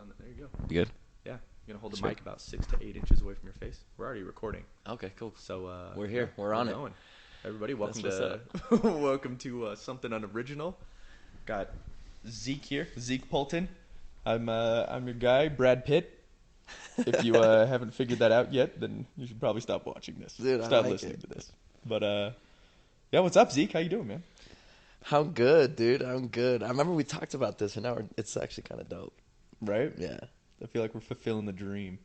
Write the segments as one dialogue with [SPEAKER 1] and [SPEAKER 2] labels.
[SPEAKER 1] on it. There you go.
[SPEAKER 2] You good?
[SPEAKER 1] Yeah. You're going to hold the
[SPEAKER 2] Sure.
[SPEAKER 1] mic about 6 to 8 inches away from your face. We're already recording.
[SPEAKER 2] Okay, cool.
[SPEAKER 1] So
[SPEAKER 2] We're here. We're on
[SPEAKER 1] going. Everybody, welcome
[SPEAKER 2] That's
[SPEAKER 1] to welcome to something unoriginal. Got Zeke here, Zeke Poulton. I'm your guy, Brad Pitt. If you haven't figured that out yet, then you should probably stop watching this.
[SPEAKER 2] Dude, I
[SPEAKER 1] stop
[SPEAKER 2] like
[SPEAKER 1] listening
[SPEAKER 2] it.
[SPEAKER 1] to this. But yeah, what's up, Zeke? How you doing, man?
[SPEAKER 2] I'm good, dude. I'm good. I remember we talked about this, and now it's actually kind of dope.
[SPEAKER 1] Right?
[SPEAKER 2] Yeah.
[SPEAKER 1] I feel like we're fulfilling the dream.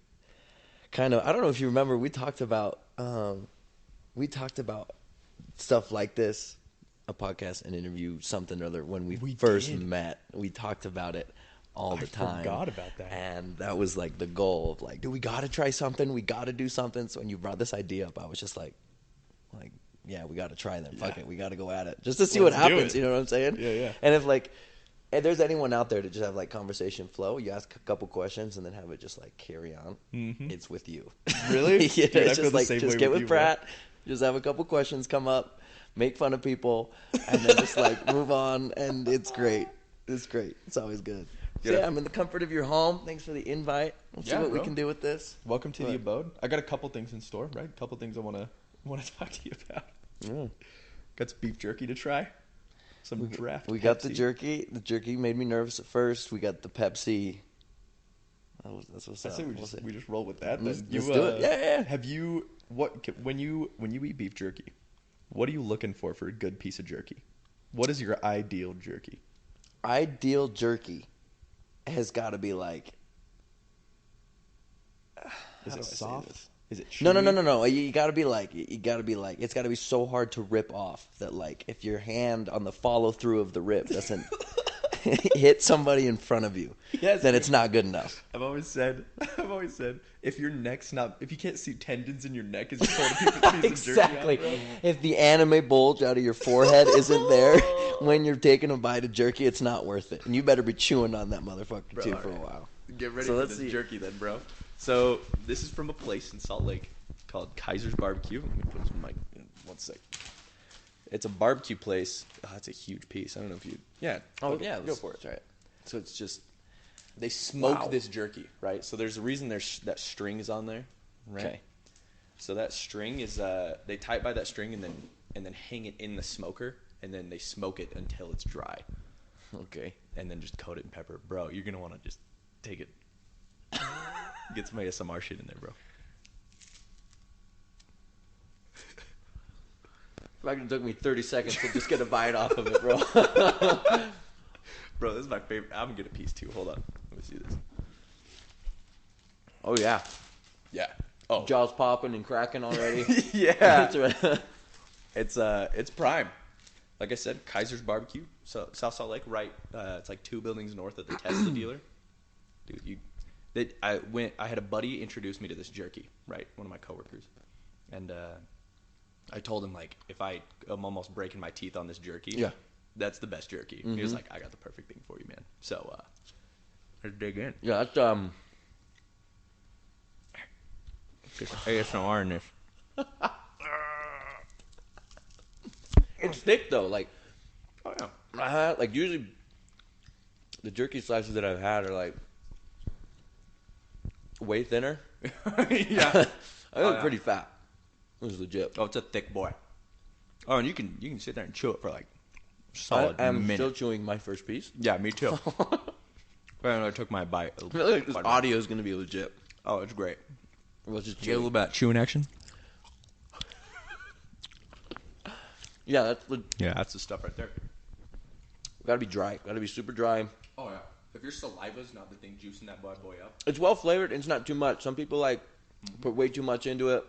[SPEAKER 2] Kind of. I don't know if you remember, we talked about stuff like this, a podcast, an interview, something or other, when we first
[SPEAKER 1] did.
[SPEAKER 2] met. We talked about it all the time.
[SPEAKER 1] I forgot about that.
[SPEAKER 2] And that was like the goal of like, dude, we got to try something. We got to do something. So when you brought this idea up, I was just like, yeah, we got to try them. Fuck it. We got to go at it just to see what
[SPEAKER 1] Let's do
[SPEAKER 2] happens.
[SPEAKER 1] it.
[SPEAKER 2] You know what I'm saying?
[SPEAKER 1] Yeah, yeah.
[SPEAKER 2] And if there's anyone out there to just have like conversation flow, you ask a couple questions and then have it just like carry on.
[SPEAKER 1] Mm-hmm.
[SPEAKER 2] It's with you.
[SPEAKER 1] Really?
[SPEAKER 2] Yeah,
[SPEAKER 1] Dude, I
[SPEAKER 2] it's
[SPEAKER 1] feel
[SPEAKER 2] just
[SPEAKER 1] the
[SPEAKER 2] like
[SPEAKER 1] same
[SPEAKER 2] just
[SPEAKER 1] way
[SPEAKER 2] get
[SPEAKER 1] with
[SPEAKER 2] with
[SPEAKER 1] you,
[SPEAKER 2] Pratt, just have a couple questions come up, make fun of people, and then just like move on, and it's great. It's great. It's always good. So
[SPEAKER 1] Yeah.
[SPEAKER 2] yeah, I'm in the comfort of your home. Thanks for the invite. Let's see
[SPEAKER 1] Yeah,
[SPEAKER 2] what we
[SPEAKER 1] bro.
[SPEAKER 2] can do with this.
[SPEAKER 1] Welcome to the
[SPEAKER 2] Right.
[SPEAKER 1] abode. I got a couple things in store, right? A couple things I want to talk to you about.
[SPEAKER 2] Mm.
[SPEAKER 1] Got some beef jerky to try. Some draft.
[SPEAKER 2] We got the
[SPEAKER 1] Pepsi.
[SPEAKER 2] jerky. The jerky made me nervous at first. We got the Pepsi. That's what's
[SPEAKER 1] I
[SPEAKER 2] up.
[SPEAKER 1] say
[SPEAKER 2] We'll see.
[SPEAKER 1] we just roll with that.
[SPEAKER 2] Let's
[SPEAKER 1] Then
[SPEAKER 2] do it. Yeah.
[SPEAKER 1] Have you when you eat beef jerky? What are you looking for a good piece of jerky? What is your ideal jerky?
[SPEAKER 2] Ideal jerky has got to be like.
[SPEAKER 1] Is
[SPEAKER 2] how do I
[SPEAKER 1] it
[SPEAKER 2] say
[SPEAKER 1] soft?
[SPEAKER 2] this?
[SPEAKER 1] Is it chewy?
[SPEAKER 2] No. You gotta be like, it's gotta be so hard to rip off that like if your hand on the follow through of the rip doesn't hit somebody in front of you,
[SPEAKER 1] Yes,
[SPEAKER 2] then
[SPEAKER 1] dude.
[SPEAKER 2] it's not good enough.
[SPEAKER 1] I've always said, if your neck's not, if you can't see tendons in your neck, is just holding a piece of jerky
[SPEAKER 2] Exactly.
[SPEAKER 1] out, bro.
[SPEAKER 2] If the anime bulge out of your forehead isn't there when you're taking a bite of jerky, it's not worth it. And you better be chewing on that motherfucker
[SPEAKER 1] Bro,
[SPEAKER 2] too
[SPEAKER 1] all
[SPEAKER 2] for a
[SPEAKER 1] right.
[SPEAKER 2] while.
[SPEAKER 1] Get ready
[SPEAKER 2] So
[SPEAKER 1] for
[SPEAKER 2] let's
[SPEAKER 1] this
[SPEAKER 2] see.
[SPEAKER 1] jerky then, bro. So this is from a place in Salt Lake called Kaiser's Barbecue. Let me put this mic in 1 sec. It's a barbecue place. Oh, that's a huge piece. I don't know if you. Yeah.
[SPEAKER 2] Oh yeah,
[SPEAKER 1] go for it.
[SPEAKER 2] That's right.
[SPEAKER 1] So it's just they smoke
[SPEAKER 2] Wow.
[SPEAKER 1] this jerky, right? So there's a reason there's that string is on there, right?
[SPEAKER 2] Okay.
[SPEAKER 1] So that string is they tie it by that string and then hang it in the smoker and then they smoke it until it's dry
[SPEAKER 2] Okay.
[SPEAKER 1] and then just coat it in pepper, bro. You're gonna want to just take it, get some ASMR shit in there, bro.
[SPEAKER 2] Like it took me 30 seconds to just get a bite off of it, bro.
[SPEAKER 1] Bro, this is my favorite. I'm gonna get a piece too. Hold on, let me see this.
[SPEAKER 2] Oh yeah.
[SPEAKER 1] Yeah. Oh.
[SPEAKER 2] Jaws popping and cracking already.
[SPEAKER 1] Yeah.
[SPEAKER 2] That's right.
[SPEAKER 1] It's prime. Like I said, Kaiser's Barbecue, so South Salt Lake, right? It's like 2 buildings north of the Tesla dealer. Dude, I had a buddy introduce me to this jerky, right? One of my coworkers, and I told him like if I'm almost breaking my teeth on this jerky,
[SPEAKER 2] Yeah.
[SPEAKER 1] that's the best jerky.
[SPEAKER 2] Mm-hmm.
[SPEAKER 1] He was like, I got the perfect thing for you, man. So let's dig in.
[SPEAKER 2] Yeah, that's
[SPEAKER 1] Get some ASMR in this.
[SPEAKER 2] it's thick though. Like
[SPEAKER 1] Oh yeah.
[SPEAKER 2] I had like usually the jerky slices that I've had are like way thinner.
[SPEAKER 1] Yeah.
[SPEAKER 2] I was
[SPEAKER 1] yeah.
[SPEAKER 2] pretty fat. It was legit.
[SPEAKER 1] Oh, it's a thick boy. Oh, and you can sit there and chew it for like solid
[SPEAKER 2] I am
[SPEAKER 1] minute.
[SPEAKER 2] still chewing my first piece.
[SPEAKER 1] Yeah, me too. I took my bite.
[SPEAKER 2] I feel like this audio is gonna be legit.
[SPEAKER 1] Oh, it's great.
[SPEAKER 2] We'll just
[SPEAKER 1] Get a little bit of chewing action.
[SPEAKER 2] Yeah, that's
[SPEAKER 1] Yeah, that's the stuff right there.
[SPEAKER 2] gotta be dry. Gotta be super dry.
[SPEAKER 1] Oh yeah. If your saliva's not the thing juicing that bad boy up.
[SPEAKER 2] It's well flavored and it's not too much. Some people like put way too much into it.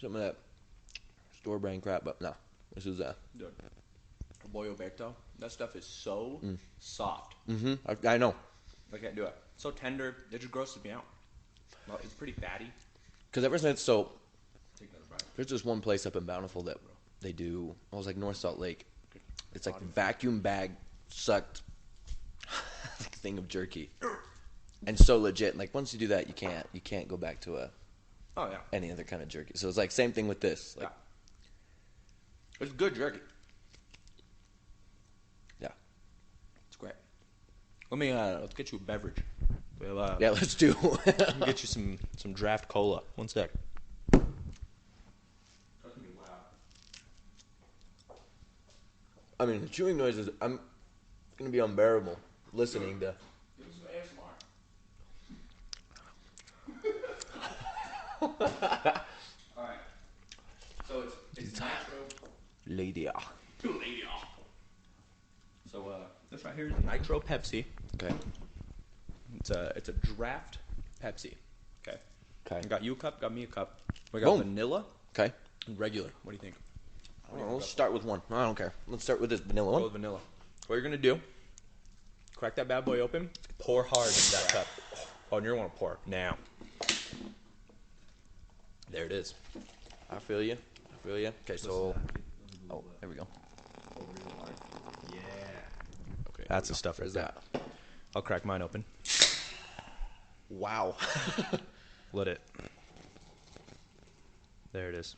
[SPEAKER 2] Some of that store brand crap, but no. This is
[SPEAKER 1] Dude, pollo becto, that stuff is so soft.
[SPEAKER 2] I know.
[SPEAKER 1] I can't do it. So tender, it just grosses me out. Well, it's pretty fatty.
[SPEAKER 2] Because ever since, so
[SPEAKER 1] Take another bite.
[SPEAKER 2] there's this one place up in Bountiful that they do, it was like North Salt Lake. It's like vacuum bag sucked thing of jerky. And so legit. Like once you do that, you can't go back to
[SPEAKER 1] Oh yeah.
[SPEAKER 2] any other kind of jerky. So it's like same thing with this. Like
[SPEAKER 1] It's good jerky.
[SPEAKER 2] yeah.
[SPEAKER 1] It's great. Let's get you a beverage. We'll,
[SPEAKER 2] Yeah, let's do.
[SPEAKER 1] let me get you some draft cola. One sec.
[SPEAKER 2] I mean, the chewing noises. I'm gonna be unbearable listening to.
[SPEAKER 1] Give me some ASMR. All right. So it's nitro.
[SPEAKER 2] Lady.
[SPEAKER 1] So this right here is Nitro Pepsi.
[SPEAKER 2] Okay.
[SPEAKER 1] It's a draft Pepsi. Okay.
[SPEAKER 2] Okay.
[SPEAKER 1] I got you a cup. Got me a cup. We got
[SPEAKER 2] Boom.
[SPEAKER 1] vanilla
[SPEAKER 2] Okay.
[SPEAKER 1] and regular. What do you think?
[SPEAKER 2] I don't know, let's start with one. I don't care. Let's start with this vanilla
[SPEAKER 1] Go
[SPEAKER 2] one.
[SPEAKER 1] with vanilla. What you're gonna do? Crack that bad boy open. Pour hard into that cup. Oh, and you're gonna pour now. There it is.
[SPEAKER 2] I feel you. Okay, so. Oh, there we go.
[SPEAKER 1] Yeah.
[SPEAKER 2] Okay.
[SPEAKER 1] That's the stuff right there. I'll crack mine open.
[SPEAKER 2] Wow.
[SPEAKER 1] Let it. There it is.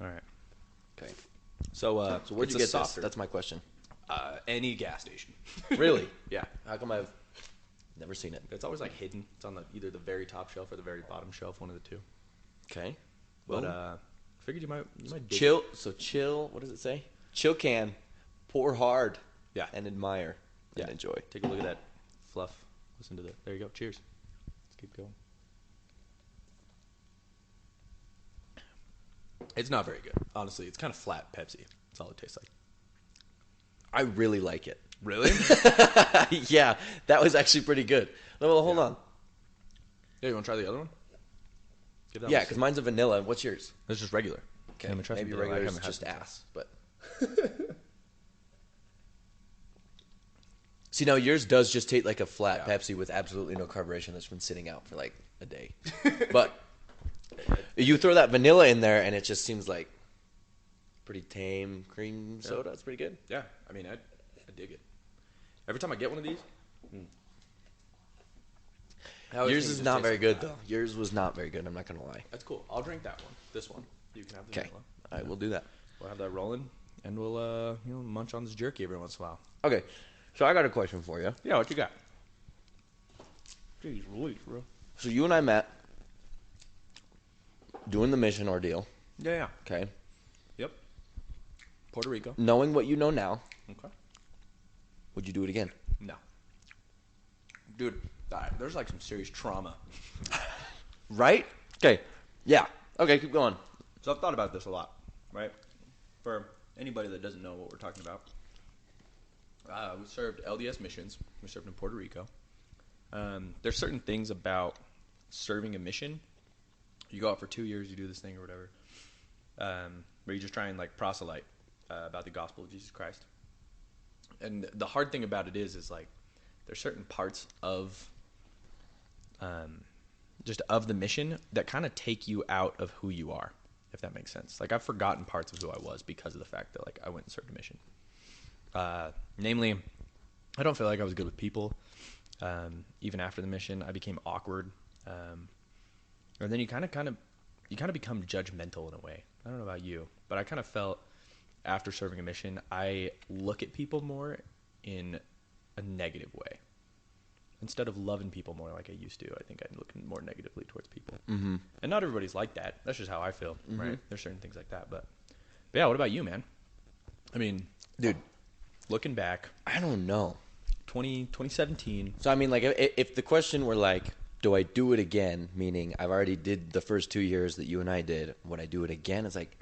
[SPEAKER 1] All right.
[SPEAKER 2] Okay.
[SPEAKER 1] So
[SPEAKER 2] Where'd
[SPEAKER 1] it's
[SPEAKER 2] you
[SPEAKER 1] a
[SPEAKER 2] get
[SPEAKER 1] softer.
[SPEAKER 2] this? That's my question.
[SPEAKER 1] Any gas station.
[SPEAKER 2] Really?
[SPEAKER 1] Yeah.
[SPEAKER 2] How come I've never seen it?
[SPEAKER 1] It's always like hidden. It's on either the very top shelf or the very bottom shelf, one of the two.
[SPEAKER 2] Okay.
[SPEAKER 1] But
[SPEAKER 2] Well,
[SPEAKER 1] figured you might dig
[SPEAKER 2] chill. So chill. What does it say? Chill can, pour hard.
[SPEAKER 1] Yeah.
[SPEAKER 2] And admire.
[SPEAKER 1] Yeah.
[SPEAKER 2] And enjoy.
[SPEAKER 1] Take a look at that fluff. Listen to that. There you go. Cheers. Let's keep going. It's not very good. Honestly, it's kind of flat Pepsi. That's all it tastes like.
[SPEAKER 2] I really like it.
[SPEAKER 1] Really?
[SPEAKER 2] Yeah, that was actually pretty good. No, well, hold on.
[SPEAKER 1] Yeah, you want to try the other one? Give that
[SPEAKER 2] Yeah,
[SPEAKER 1] one a
[SPEAKER 2] because
[SPEAKER 1] sip.
[SPEAKER 2] mine's a vanilla. What's yours?
[SPEAKER 1] It's just regular.
[SPEAKER 2] Okay,
[SPEAKER 1] Let me try
[SPEAKER 2] maybe
[SPEAKER 1] some vanilla. I
[SPEAKER 2] regular is
[SPEAKER 1] haven't had
[SPEAKER 2] just
[SPEAKER 1] some yet.
[SPEAKER 2] ass, but. See, now yours does just taste like a flat
[SPEAKER 1] Yeah.
[SPEAKER 2] Pepsi with absolutely no carburation that's been sitting out for like a day. But you throw that vanilla in there, and it just seems like pretty tame cream soda. It's pretty good.
[SPEAKER 1] Yeah, I mean, I dig it. Every time I get one of these, I always
[SPEAKER 2] Yours
[SPEAKER 1] think it
[SPEAKER 2] is
[SPEAKER 1] just
[SPEAKER 2] not
[SPEAKER 1] tastes
[SPEAKER 2] very
[SPEAKER 1] like
[SPEAKER 2] good,
[SPEAKER 1] that.
[SPEAKER 2] though. Yours was not very good. I'm not going to lie.
[SPEAKER 1] That's cool. I'll drink that one. This one. You can have the
[SPEAKER 2] Okay.
[SPEAKER 1] vanilla.
[SPEAKER 2] All right, we'll do that.
[SPEAKER 1] We'll have that rolling, and we'll munch on this jerky every once in a while.
[SPEAKER 2] Okay, so I got a question for you.
[SPEAKER 1] Yeah, what you got? Jeez, Louise, bro.
[SPEAKER 2] So you and I met doing the mission ordeal,
[SPEAKER 1] Yeah.
[SPEAKER 2] okay?
[SPEAKER 1] Yep. Puerto Rico.
[SPEAKER 2] Knowing what you know now,
[SPEAKER 1] Okay.
[SPEAKER 2] would you do it again?
[SPEAKER 1] No. Dude, there's like some serious trauma.
[SPEAKER 2] Right? Okay. Yeah. Okay, keep going.
[SPEAKER 1] So I've thought about this a lot, right? For anybody that doesn't know what we're talking about, we served LDS missions. We served in Puerto Rico. There's certain things about serving a mission. You go out for 2 years, you do this thing or whatever, where you just try and like proselyte about the gospel of Jesus Christ. And the hard thing about it is like there's certain parts of just of the mission that kind of take you out of who you are, if that makes sense. Like I've forgotten parts of who I was because of the fact that like I went and served a mission. Namely, I don't feel like I was good with people. Even after the mission, I became awkward. And then you kind of become judgmental in a way. I don't know about you, but I kind of felt after serving a mission, I look at people more in a negative way. Instead of loving people more like I used to, I think I look more negatively towards people. Mm-hmm. And not everybody's like that. That's just how I feel, right? There's certain things like that. But yeah, what about you, man? I mean,
[SPEAKER 2] Dude,
[SPEAKER 1] looking back,
[SPEAKER 2] I don't know.
[SPEAKER 1] 2017.
[SPEAKER 2] So, I mean, like, if the question were like, do I do it again, meaning I've already did the first 2 years that you and I did, would I do it again? It's like,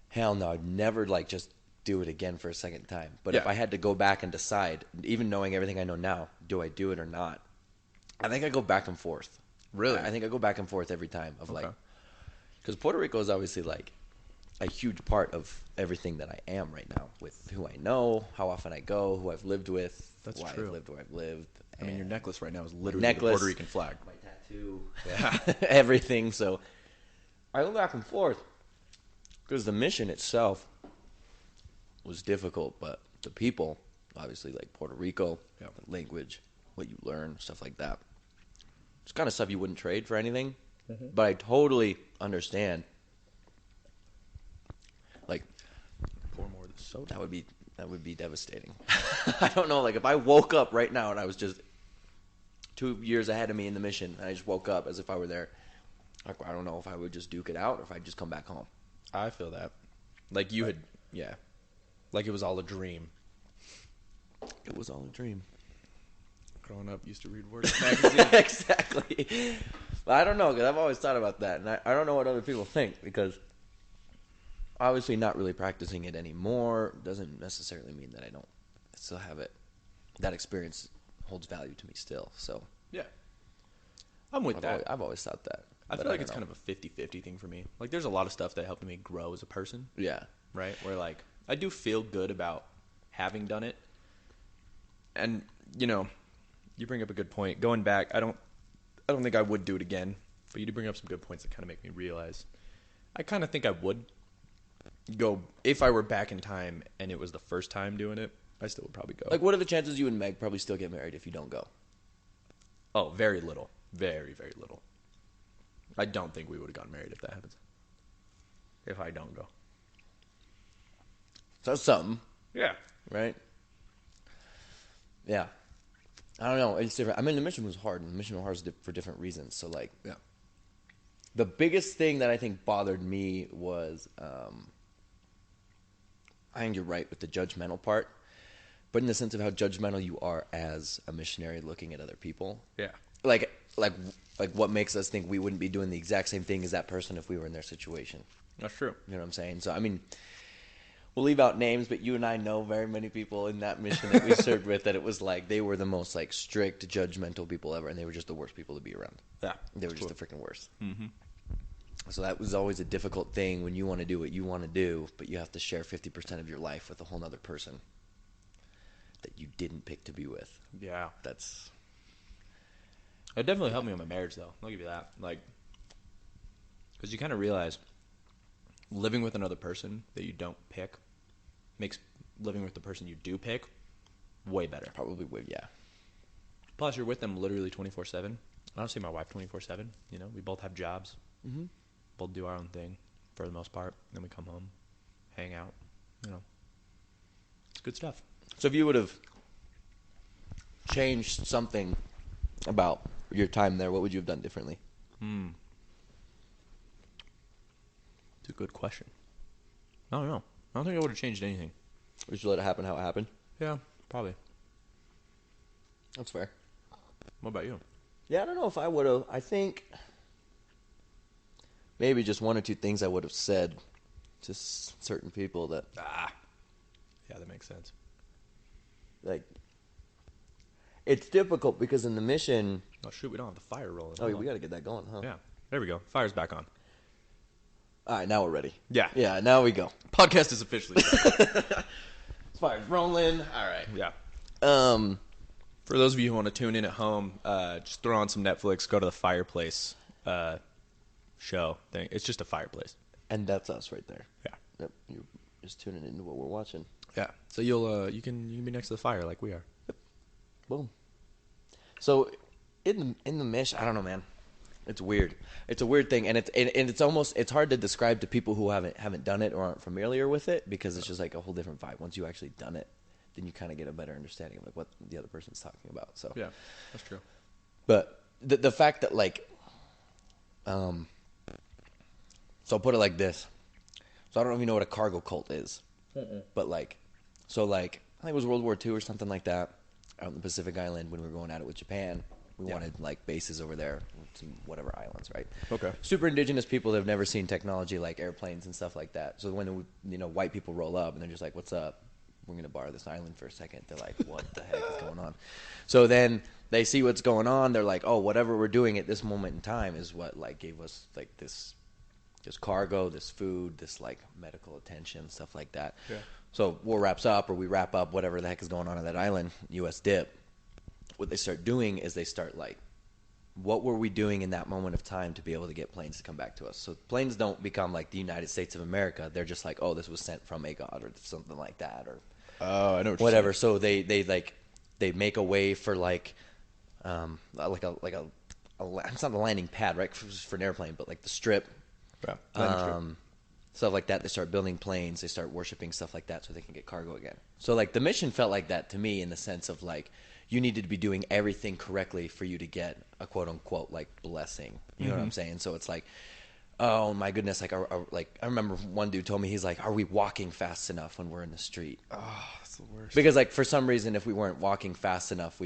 [SPEAKER 2] hell no, I'd never, like, just do it again for a second time. But if
[SPEAKER 1] Yeah.
[SPEAKER 2] I had to go back and decide, even knowing everything I know now, do I do it or not? I think I go back and forth.
[SPEAKER 1] Really?
[SPEAKER 2] I think I go back and forth every time of like,
[SPEAKER 1] Okay.
[SPEAKER 2] because Puerto Rico is obviously like a huge part of everything that I am right now, with who I know, how often I go, who I've lived with,
[SPEAKER 1] That's
[SPEAKER 2] why
[SPEAKER 1] true.
[SPEAKER 2] I've lived where I've lived.
[SPEAKER 1] I mean, your
[SPEAKER 2] and
[SPEAKER 1] necklace right now is literally
[SPEAKER 2] necklace,
[SPEAKER 1] the Puerto Rican flag.
[SPEAKER 2] my tattoo,
[SPEAKER 1] Yeah.
[SPEAKER 2] everything. So I go back and forth because the mission itself was difficult, but the people, obviously, like Puerto Rico,
[SPEAKER 1] Yeah.
[SPEAKER 2] the language, what you learn, stuff like that. It's kind of stuff you wouldn't trade for anything, but I totally understand. Like,
[SPEAKER 1] Pour more of the soda.
[SPEAKER 2] that would be devastating. I don't know, like if I woke up right now and I was just 2 years ahead of me in the mission, and I just woke up as if I were there. Like, I don't know if I would just duke it out or if I'd just come back home.
[SPEAKER 1] I feel that. Like you had, yeah. Like it was all a dream.
[SPEAKER 2] It was all a dream.
[SPEAKER 1] Growing up, used to read Word magazine.
[SPEAKER 2] Exactly. But I don't know, because I've always thought about that, and I don't know what other people think, because obviously not really practicing it anymore doesn't necessarily mean that I don't still have it. That experience holds value to me still, so.
[SPEAKER 1] Yeah. I'm with that.
[SPEAKER 2] I've always thought that.
[SPEAKER 1] I feel like it's kind of a 50-50 thing for me. Like, there's a lot of stuff that helped me grow as a person.
[SPEAKER 2] Yeah.
[SPEAKER 1] Right? Where, like, I do feel good about having done it. And, you know, you bring up a good point. Going back, I don't think I would do it again. But you do bring up some good points that kind of make me realize. I kind of think I would go, if I were back in time and it was the first time doing it, I still would probably go.
[SPEAKER 2] Like, what are the chances you and Meg probably still get married if you don't go?
[SPEAKER 1] Oh, very little. Very, very little. I don't think we would have gotten married if that happens. If I don't go.
[SPEAKER 2] So that's something.
[SPEAKER 1] Yeah.
[SPEAKER 2] Right? Yeah. I don't know. It's different. I mean, the mission was hard, and the mission was hard for different reasons. So, like,
[SPEAKER 1] Yeah.
[SPEAKER 2] the biggest thing that I think bothered me was, I think you're right with the judgmental part, but in the sense of how judgmental you are as a missionary looking at other people.
[SPEAKER 1] Yeah.
[SPEAKER 2] Like what makes us think we wouldn't be doing the exact same thing as that person if we were in their situation.
[SPEAKER 1] That's true.
[SPEAKER 2] You know what I'm saying? So, I mean, we'll leave out names, but you and I know very many people in that mission that we served with that it was like they were the most, like, strict, judgmental people ever, and they were just the worst people to be around.
[SPEAKER 1] Yeah.
[SPEAKER 2] They were just the freaking worst.
[SPEAKER 1] Mm-hmm.
[SPEAKER 2] So that was always a difficult thing when you want to do what you want to do, but you have to share 50% of your life with a whole other person that you didn't pick to be with.
[SPEAKER 1] Yeah.
[SPEAKER 2] That's...
[SPEAKER 1] It definitely helped me with my marriage, though. I'll give you that. Like, because you kind of realize living with another person that you don't pick makes living with the person you do pick way better.
[SPEAKER 2] Probably would, yeah.
[SPEAKER 1] Plus, you're with them literally 24/7. I don't see my wife 24/7. You know, we both have jobs.
[SPEAKER 2] Mm-hmm.
[SPEAKER 1] Both do our own thing for the most part. Then we come home, hang out. You know, it's good stuff.
[SPEAKER 2] So if you would have changed something about your time there, what would you have done differently?
[SPEAKER 1] It's a good question. I don't know. I don't think I would have changed anything.
[SPEAKER 2] Would you let it happen how it happened?
[SPEAKER 1] Yeah, probably.
[SPEAKER 2] That's fair.
[SPEAKER 1] What about you?
[SPEAKER 2] Yeah, I don't know if I would have. I think maybe just one or two things I would have said to certain people that,
[SPEAKER 1] Yeah, that makes sense.
[SPEAKER 2] like, it's difficult because in the mission...
[SPEAKER 1] Oh, shoot, we don't have the fire rolling.
[SPEAKER 2] Oh, we got to get that going, huh?
[SPEAKER 1] Yeah, there we go. Fire's back on.
[SPEAKER 2] All right, now we're ready.
[SPEAKER 1] Yeah.
[SPEAKER 2] Yeah, now we go.
[SPEAKER 1] Podcast is officially
[SPEAKER 2] Fire's rolling. All right.
[SPEAKER 1] Yeah. For those of you who want to tune in at home, just throw on some Netflix, go to the Fireplace show thing. It's just a fireplace.
[SPEAKER 2] And that's us right there.
[SPEAKER 1] Yeah.
[SPEAKER 2] Yep. You're just tuning into what we're watching.
[SPEAKER 1] Yeah. So you can be next to the fire like we are.
[SPEAKER 2] Yep. Boom. So in the mission, I don't know, man. It's weird. It's a weird thing, and it's hard to describe to people who haven't done it or aren't familiar with it, because it's just like a whole different vibe. Once you actually done it, then you kind of get a better understanding of like what the other person's talking about. So
[SPEAKER 1] Yeah, that's true.
[SPEAKER 2] but the fact that, like, so I'll put it like this. So I don't know if you know what a cargo cult is, but like, so like I think it was World War II or something like that, out in the Pacific Island when we were going at it with Japan. We wanted like bases over there, some whatever islands, right?
[SPEAKER 1] Okay.
[SPEAKER 2] Super indigenous people that have never seen technology like airplanes and stuff like that. So when white people roll up and they're just like, "What's up? We're gonna borrow this island for a second." They're like, "What the heck is going on?" So then they see what's going on. They're like, "Oh, whatever we're doing at this moment in time is what like gave us like this cargo, this food, this like medical attention, stuff like that."
[SPEAKER 1] Yeah.
[SPEAKER 2] So war wraps up, or we wrap up whatever the heck is going on at that island. U.S. dip. What they start doing is they start like, what were we doing in that moment of time to be able to get planes to come back to us? So planes don't become like the United States of America. They're just like, oh, this was sent from a god or something like that, or
[SPEAKER 1] Oh, I know what you're
[SPEAKER 2] whatever.
[SPEAKER 1] saying.
[SPEAKER 2] So they make a way for like it's not a landing pad, right, for an airplane, but like the strip.
[SPEAKER 1] Yeah. landing strip.
[SPEAKER 2] Stuff like that. They start building planes. They start worshiping stuff like that so they can get cargo again. So like the mission felt like that to me, in the sense of like, you needed to be doing everything correctly for you to get a quote unquote like blessing. You know what I'm saying? So it's like, oh my goodness, like like I remember one dude told me, he's like, are we walking fast enough when we're in the street?
[SPEAKER 1] Oh, that's the worst.
[SPEAKER 2] Because like for some reason, if we weren't walking fast enough,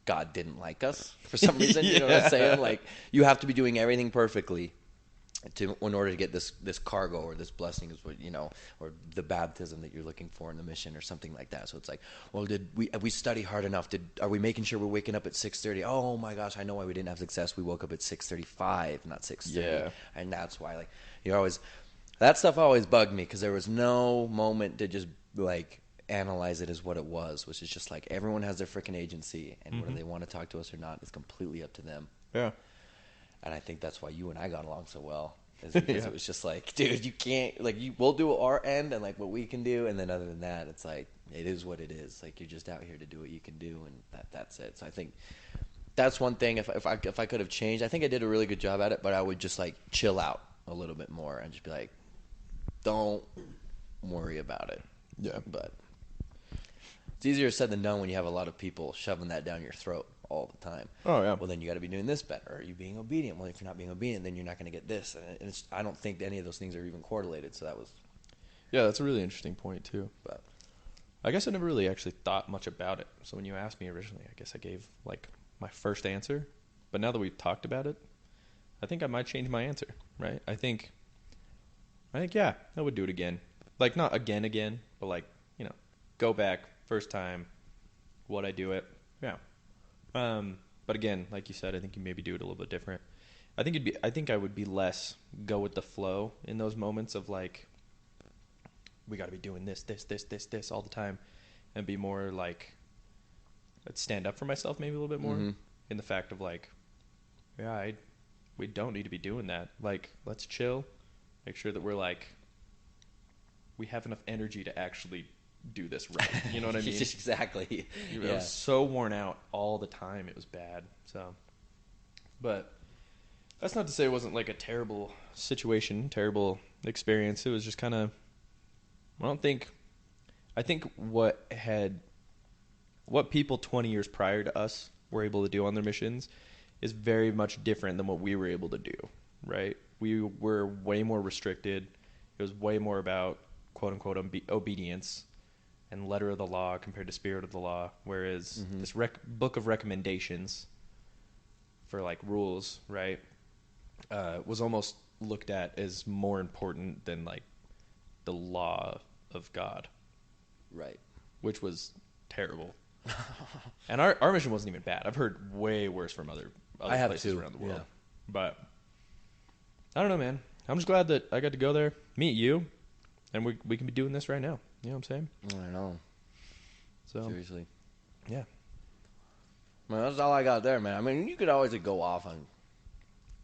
[SPEAKER 2] God didn't like us for some reason. You know what I'm saying? Like you have to be doing everything perfectly in order to get this cargo or this blessing, is what, you know, or the baptism that you're looking for in the mission or something like that. So it's like, well, did we study hard enough? Are we making sure we're waking up at 6:30? Oh my gosh, I know why we didn't have success. We woke up at 6:35, not 6:30.
[SPEAKER 1] Yeah.
[SPEAKER 2] And that's why, like, you're always, that stuff always bugged me, because there was no moment to just like analyze it as what it was, which is just like everyone has their freaking agency, and whether they want to talk to us or not is completely up to them.
[SPEAKER 1] Yeah.
[SPEAKER 2] And I think that's why you and I got along so well, is because it was just like, dude, you can't, like, we'll do our end and like what we can do, and then other than that, it's like, it is what it is. Like, you're just out here to do what you can do, and that's it. So I think that's one thing. If I could have changed, I think I did a really good job at it, but I would just like chill out a little bit more and just be like, don't worry about it.
[SPEAKER 1] Yeah.
[SPEAKER 2] But it's easier said than done when you have a lot of people shoving that down your throat all the time.
[SPEAKER 1] Oh, yeah.
[SPEAKER 2] Well, then you got to be doing this better. Are you being obedient? Well, if you're not being obedient, then you're not going to get this. And I don't think any of those things are even correlated. So that was,
[SPEAKER 1] Yeah, that's a really interesting point, too.
[SPEAKER 2] but
[SPEAKER 1] I guess I never really actually thought much about it. So when you asked me originally, I guess I gave, like, my first answer. But now that we've talked about it, I think I might change my answer, right? I think, yeah, I would do it again. Like, not again, but, like, you know, go back, first time, would I do it? Yeah. But again, like you said, I think you maybe do it a little bit different. I think I would be less go with the flow in those moments of like, we got to be doing this all the time, and be more like, let's stand up for myself maybe a little bit more in the fact of like, yeah, we don't need to be doing that. Like, let's chill, make sure that we're like, we have enough energy to actually do this right. You know what I mean?
[SPEAKER 2] Exactly.
[SPEAKER 1] I was so worn out all the time. It was bad. So, but that's not to say it wasn't like a terrible situation, terrible experience. It was just kind of, I think what people 20 years prior to us were able to do on their missions is very much different than what we were able to do, right? We were way more restricted. It was way more about quote unquote obedience and letter of the law compared to spirit of the law, whereas this book of recommendations for like rules, right, was almost looked at as more important than like the law of God,
[SPEAKER 2] Right.
[SPEAKER 1] which was terrible. And our mission wasn't even bad. I've heard way worse from other places around the world.
[SPEAKER 2] Yeah.
[SPEAKER 1] But I don't know, man. I'm just glad that I got to go there, meet you, and we can be doing this right now. You know what I'm saying?
[SPEAKER 2] I know.
[SPEAKER 1] So
[SPEAKER 2] Seriously.
[SPEAKER 1] yeah.
[SPEAKER 2] Man, that's all I got there, man. I mean, you could always like, go off on.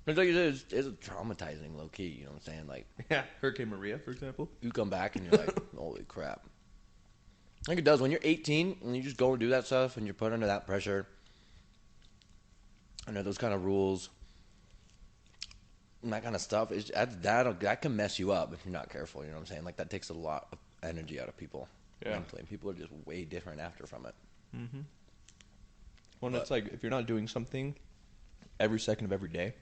[SPEAKER 2] It's like you said, it's traumatizing, low key. You know what I'm saying? Like,
[SPEAKER 1] Yeah, Hurricane Maria, for example.
[SPEAKER 2] you come back and you're like, holy crap. I think it does. When you're 18 and you just go and do that stuff and you're put under that pressure, under those kind of rules, and that kind of stuff, that can mess you up if you're not careful. You know what I'm saying? Like, that takes a lot of energy out of people mentally. And people are just way different after from it.
[SPEAKER 1] Mm-hmm. Well, it's like if you're not doing something every second of every day,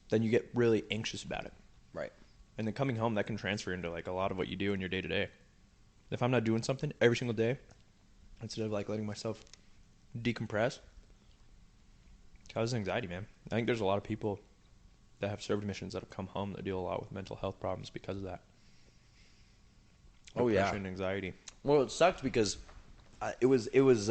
[SPEAKER 1] then you get really anxious about it.
[SPEAKER 2] Right.
[SPEAKER 1] And then coming home, that can transfer into like a lot of what you do in your day to day. If I'm not doing something every single day, instead of like letting myself decompress, it causes anxiety, man. I think there's a lot of people that have served missions that have come home that deal a lot with mental health problems because of that.
[SPEAKER 2] Oh, yeah.
[SPEAKER 1] Depression and anxiety.
[SPEAKER 2] Well, it sucked because it was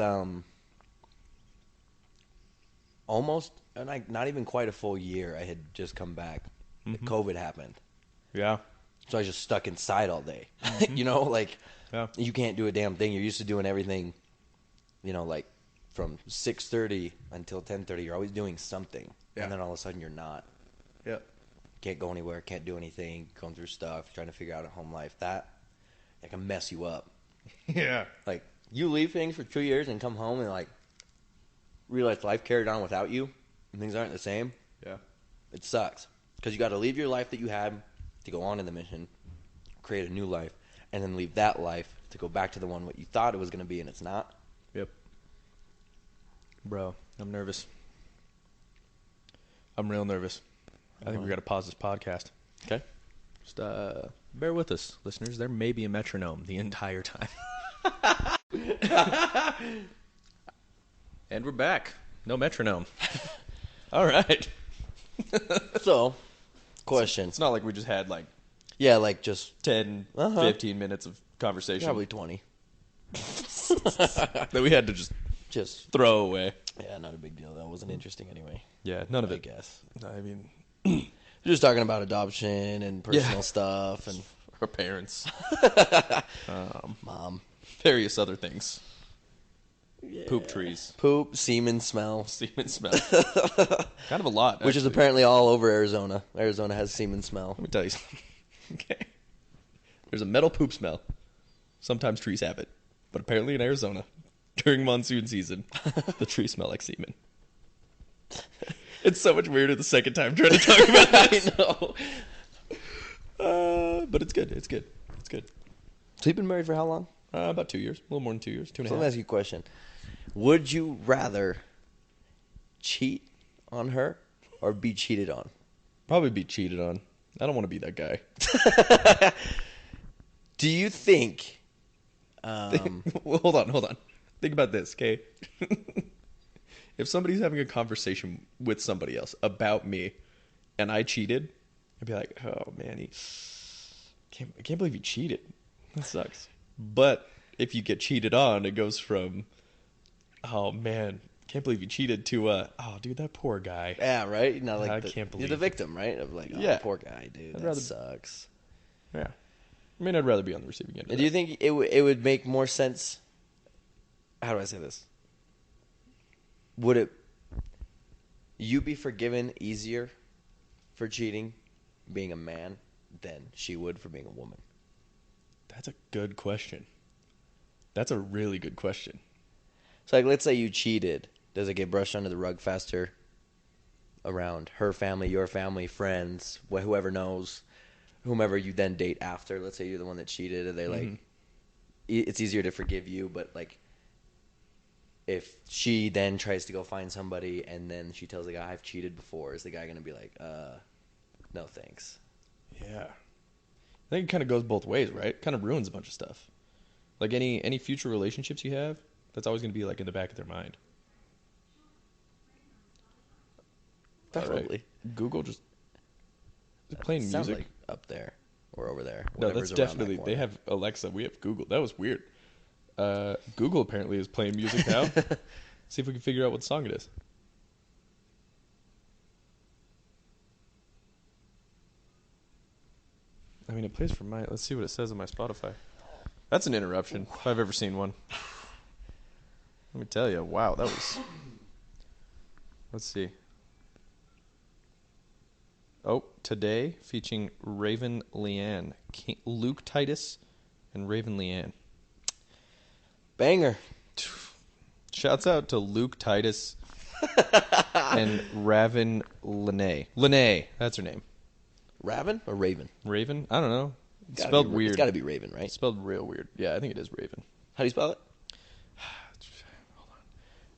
[SPEAKER 2] almost, and like not even quite a full year. I had just come back. COVID happened.
[SPEAKER 1] Yeah.
[SPEAKER 2] So I was just stuck inside all day. You know, like, you can't do a damn thing. You're used to doing everything, you know, like from 6:30 until 10:30. You're always doing something.
[SPEAKER 1] Yeah.
[SPEAKER 2] And then all of a sudden you're not.
[SPEAKER 1] Yeah.
[SPEAKER 2] Can't go anywhere, can't do anything, going through stuff, trying to figure out a home life. That can mess you up.
[SPEAKER 1] Yeah.
[SPEAKER 2] Like, you leave things for 2 years and come home and, like, realize life carried on without you and things aren't the same.
[SPEAKER 1] Yeah.
[SPEAKER 2] It sucks. Because you got to leave your life that you had to go on in the mission, create a new life, and then leave that life to go back to the one what you thought it was going to be and it's not.
[SPEAKER 1] Yep. Bro, I'm nervous. I'm real nervous. I think we got to pause this podcast.
[SPEAKER 2] Okay.
[SPEAKER 1] Just bear with us, listeners. There may be a metronome the entire time. And we're back. No metronome. All right.
[SPEAKER 2] So, question.
[SPEAKER 1] It's not like we just had like
[SPEAKER 2] Yeah, like just
[SPEAKER 1] 10, 15 minutes of conversation
[SPEAKER 2] probably 20.
[SPEAKER 1] that we had to just throw away.
[SPEAKER 2] Yeah, not a big deal. That wasn't interesting anyway.
[SPEAKER 1] Yeah, none of
[SPEAKER 2] I
[SPEAKER 1] it.
[SPEAKER 2] guess.
[SPEAKER 1] I mean,
[SPEAKER 2] Just talking about adoption and personal stuff and
[SPEAKER 1] our parents,
[SPEAKER 2] mom.
[SPEAKER 1] various other things.
[SPEAKER 2] Yeah.
[SPEAKER 1] Poop trees.
[SPEAKER 2] Poop, semen smell.
[SPEAKER 1] Semen smell. Kind of a lot,
[SPEAKER 2] Which is
[SPEAKER 1] actually.
[SPEAKER 2] apparently all over Arizona. Arizona has semen smell.
[SPEAKER 1] Let me tell you something. Okay. There's a metal poop smell. Sometimes trees have it. But apparently in Arizona, during monsoon season, the trees smell like semen. It's so much weirder the second time trying to talk about that.
[SPEAKER 2] I know.
[SPEAKER 1] But it's good. It's good. It's good.
[SPEAKER 2] So you've been married for how long?
[SPEAKER 1] About 2 years. A little more than 2 years. 2 and a
[SPEAKER 2] So
[SPEAKER 1] half.
[SPEAKER 2] let me ask you a question. Would you rather cheat on her or be cheated on?
[SPEAKER 1] Probably be cheated on. I don't want to be that guy.
[SPEAKER 2] Do you think...
[SPEAKER 1] Well, hold on. Think about this, okay? If somebody's having a conversation with somebody else about me and I cheated, I'd be like, oh, man, I can't believe he cheated. That sucks. But if you get cheated on, it goes from, oh, man, can't believe you cheated to, oh, dude, that poor guy.
[SPEAKER 2] Yeah, right? Not like
[SPEAKER 1] I can't believe
[SPEAKER 2] you're the victim, right? Of like, oh,
[SPEAKER 1] Yeah.
[SPEAKER 2] poor guy, dude.
[SPEAKER 1] I'd
[SPEAKER 2] That
[SPEAKER 1] rather-
[SPEAKER 2] sucks.
[SPEAKER 1] Yeah. I mean, I'd rather be on the receiving end of
[SPEAKER 2] And
[SPEAKER 1] that.
[SPEAKER 2] do you think it would make more sense? How do I say this? Would it? You be forgiven easier for cheating, being a man, than she would for being a woman?
[SPEAKER 1] That's a good question. That's a really good question.
[SPEAKER 2] So, like, let's say you cheated. Does it get brushed under the rug faster around her family, your family, friends, whoever knows, whomever you then date after? Let's say you're the one that cheated. Are they like, it's easier to forgive you, but like, if she then tries to go find somebody and then she tells the guy, I've cheated before, is the guy going to be like, no thanks?
[SPEAKER 1] Yeah. I think it kind of goes both ways, right? Kind of ruins a bunch of stuff. Like any future relationships you have, that's always going to be like in the back of their mind.
[SPEAKER 2] Probably.
[SPEAKER 1] All right. Google just playing
[SPEAKER 2] Sounds
[SPEAKER 1] music.
[SPEAKER 2] like up there or over there.
[SPEAKER 1] No, that's
[SPEAKER 2] whatever's around that
[SPEAKER 1] definitely, they
[SPEAKER 2] corner.
[SPEAKER 1] have Alexa, we have Google. That was weird. Google apparently is playing music now. See if we can figure out what song it is. I mean, it plays from my, let's see what it says on my Spotify. That's an interruption, if I've ever seen one. Let me tell you, wow, that was, let's see. Oh, Today, featuring Raven Leanne. Luke Titus and Raven Leanne.
[SPEAKER 2] Banger.
[SPEAKER 1] Shouts out to Luke Titus and Raven Lene. Lene, that's her name.
[SPEAKER 2] Raven or Raven?
[SPEAKER 1] Raven? I don't know. It's
[SPEAKER 2] Gotta
[SPEAKER 1] spelled
[SPEAKER 2] be,
[SPEAKER 1] weird.
[SPEAKER 2] It's got to be Raven, right?
[SPEAKER 1] It's spelled real weird. Yeah, I think it is Raven.
[SPEAKER 2] How do you spell it?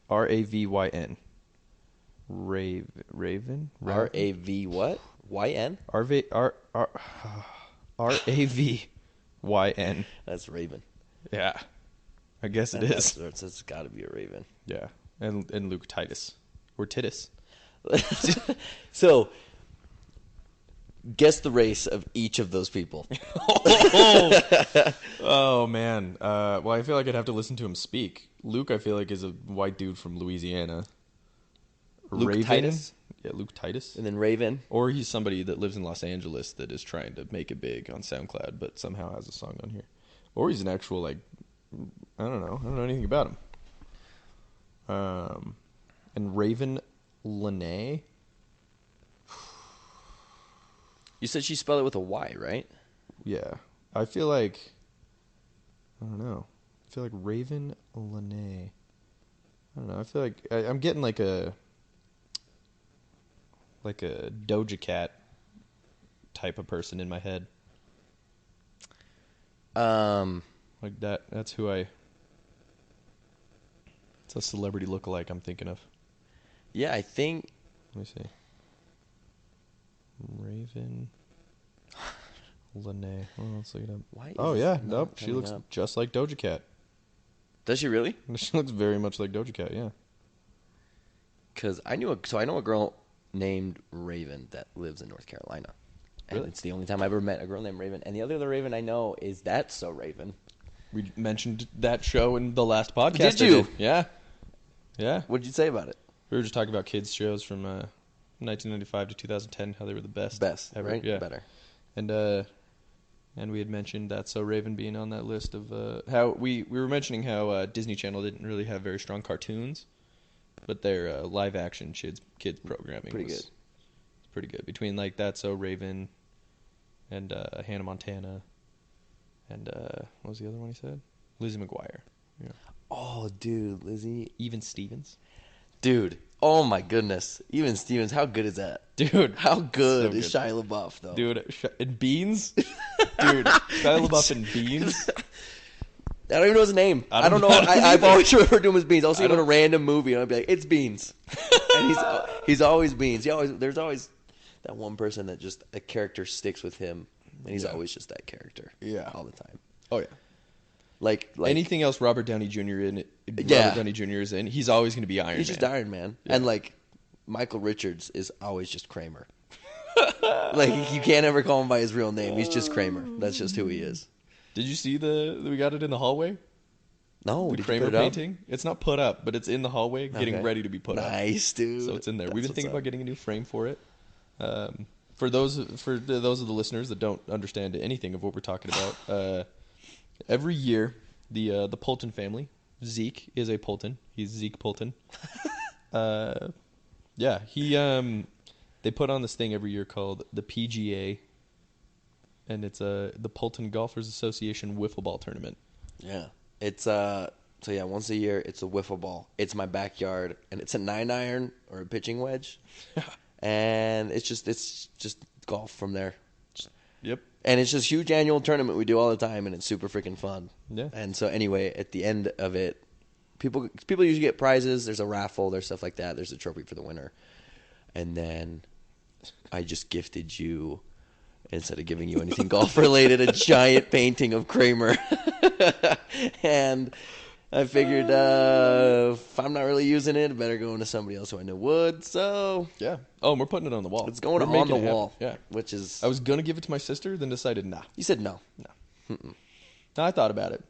[SPEAKER 1] Ravyn. Raven?
[SPEAKER 2] R-A-V what? Y-N?
[SPEAKER 1] Ravyn.
[SPEAKER 2] That's Raven.
[SPEAKER 1] Yeah. I guess it is.
[SPEAKER 2] It's got to be a Raven.
[SPEAKER 1] Yeah. And Luke Titus. Or Titus.
[SPEAKER 2] So, guess the race of each of those people.
[SPEAKER 1] Oh, man. Well, I feel like I'd have to listen to him speak. Luke, I feel like, is a white dude from Louisiana.
[SPEAKER 2] Luke Titus?
[SPEAKER 1] Yeah, Luke Titus.
[SPEAKER 2] And then Raven.
[SPEAKER 1] Or he's somebody that lives in Los Angeles that is trying to make it big on SoundCloud, but somehow has a song on here. Or he's an actual, like, I don't know. I don't know anything about him. And Raven Lene.
[SPEAKER 2] You said she spelled it with a Y, right?
[SPEAKER 1] Yeah. I feel like, I don't know. I feel like Raven Lene. I don't know. I feel like I'm getting like a Doja Cat type of person in my head.
[SPEAKER 2] It's
[SPEAKER 1] Like that. That's who I. It's a celebrity lookalike I'm thinking of.
[SPEAKER 2] Yeah, I think.
[SPEAKER 1] Let me see. Raven. Lene. Oh, let's look it up.
[SPEAKER 2] Why is
[SPEAKER 1] Oh
[SPEAKER 2] this
[SPEAKER 1] yeah,
[SPEAKER 2] not
[SPEAKER 1] nope. She
[SPEAKER 2] coming
[SPEAKER 1] looks
[SPEAKER 2] up?
[SPEAKER 1] just like Doja Cat.
[SPEAKER 2] Does she really?
[SPEAKER 1] She looks very much like Doja Cat. Yeah.
[SPEAKER 2] Because I know a girl named Raven that lives in North Carolina. And
[SPEAKER 1] Really?
[SPEAKER 2] it's the only time I ever met a girl named Raven. And the other Raven I know is That's So Raven.
[SPEAKER 1] We mentioned that show in the last podcast.
[SPEAKER 2] Did you?
[SPEAKER 1] Yeah. Yeah.
[SPEAKER 2] What did you say about it?
[SPEAKER 1] We were just talking about kids shows from 1995 to 2010, how they were the best ever.
[SPEAKER 2] Right?
[SPEAKER 1] Yeah.
[SPEAKER 2] Better.
[SPEAKER 1] And we had mentioned That's So Raven being on that list of how we were mentioning how Disney Channel didn't really have very strong cartoons, but their live action kids programming was pretty good. Between like That's So Raven and Hannah Montana and what was the other one he said? Lizzie McGuire. Yeah.
[SPEAKER 2] Oh, dude, Lizzie.
[SPEAKER 1] Even Stevens.
[SPEAKER 2] Dude. Oh, my goodness. Even Stevens, how good is that?
[SPEAKER 1] Dude.
[SPEAKER 2] How good
[SPEAKER 1] So
[SPEAKER 2] is Shia LaBeouf, though?
[SPEAKER 1] Dude, and Beans? Dude, Shia LaBeouf and Beans?
[SPEAKER 2] I don't even know his name. I don't know. I've always referred to him as Beans. I'll see him in a random movie, and I'll be like, it's Beans. And he's always Beans. There's always that one person that just, a character sticks with him, and he's always just that character.
[SPEAKER 1] Yeah.
[SPEAKER 2] All the time.
[SPEAKER 1] Oh, yeah.
[SPEAKER 2] Like
[SPEAKER 1] anything else Robert Downey Jr. Robert Downey Jr. is in, he's always going to be Iron Man.
[SPEAKER 2] He's just Iron Man.
[SPEAKER 1] Yeah.
[SPEAKER 2] And, like, Michael Richards is always just Kramer. Like, you can't ever call him by his real name. He's just Kramer. That's just who he is.
[SPEAKER 1] Did you see we got it in the hallway?
[SPEAKER 2] No,
[SPEAKER 1] The
[SPEAKER 2] did
[SPEAKER 1] Kramer
[SPEAKER 2] you put it up?
[SPEAKER 1] painting? It's not put up, but it's in the hallway getting ready to be put up.
[SPEAKER 2] Nice, dude.
[SPEAKER 1] So it's in there.
[SPEAKER 2] That's
[SPEAKER 1] We've been
[SPEAKER 2] what's
[SPEAKER 1] thinking
[SPEAKER 2] up.
[SPEAKER 1] about getting a new frame for it. For those of the listeners that don't understand anything of what we're talking about, every year the Poulton family, Zeke is a Poulton. He's Zeke Poulton. Yeah, they put on this thing every year called the PGA, and it's the Poulton Golfers Association wiffle ball tournament.
[SPEAKER 2] Yeah. It's once a year it's a wiffle ball. It's my backyard, and it's a 9-iron or a pitching wedge. And it's just golf from there.
[SPEAKER 1] Yep.
[SPEAKER 2] And it's just huge annual tournament we do all the time, and it's super freaking fun.
[SPEAKER 1] Yeah.
[SPEAKER 2] And so anyway, at the end of it, people usually get prizes. There's a raffle. There's stuff like that. There's a trophy for the winner. And then I just gifted you, instead of giving you anything golf related, a giant painting of Kramer. And I figured if I'm not really using it, I better go into somebody else who I know would. So
[SPEAKER 1] Yeah. Oh, and we're putting it on the wall.
[SPEAKER 2] it's going
[SPEAKER 1] We're
[SPEAKER 2] on the
[SPEAKER 1] making it
[SPEAKER 2] wall.
[SPEAKER 1] happen. Yeah.
[SPEAKER 2] Which is
[SPEAKER 1] I was gonna give it to my sister, then decided nah.
[SPEAKER 2] you said no.
[SPEAKER 1] No, I thought about it.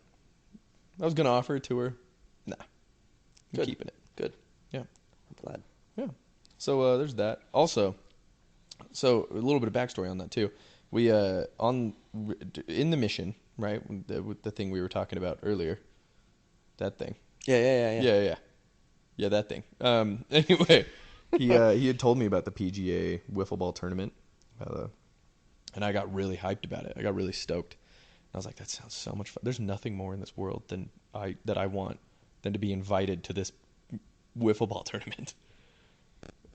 [SPEAKER 1] I was gonna offer it to her. Nah, I'm
[SPEAKER 2] Good.
[SPEAKER 1] keeping it.
[SPEAKER 2] Good.
[SPEAKER 1] Yeah,
[SPEAKER 2] I'm glad.
[SPEAKER 1] yeah. So there's that. Also, so a little bit of backstory on that too. We in the mission, right? With the thing we were talking about earlier, that thing.
[SPEAKER 2] Yeah.
[SPEAKER 1] Yeah, that thing. Anyway, he had told me about the PGA wiffle ball tournament, and I got really hyped about it. I got really stoked. I was like, that sounds so much fun. There's nothing more in this world that I want than to be invited to this wiffle ball tournament.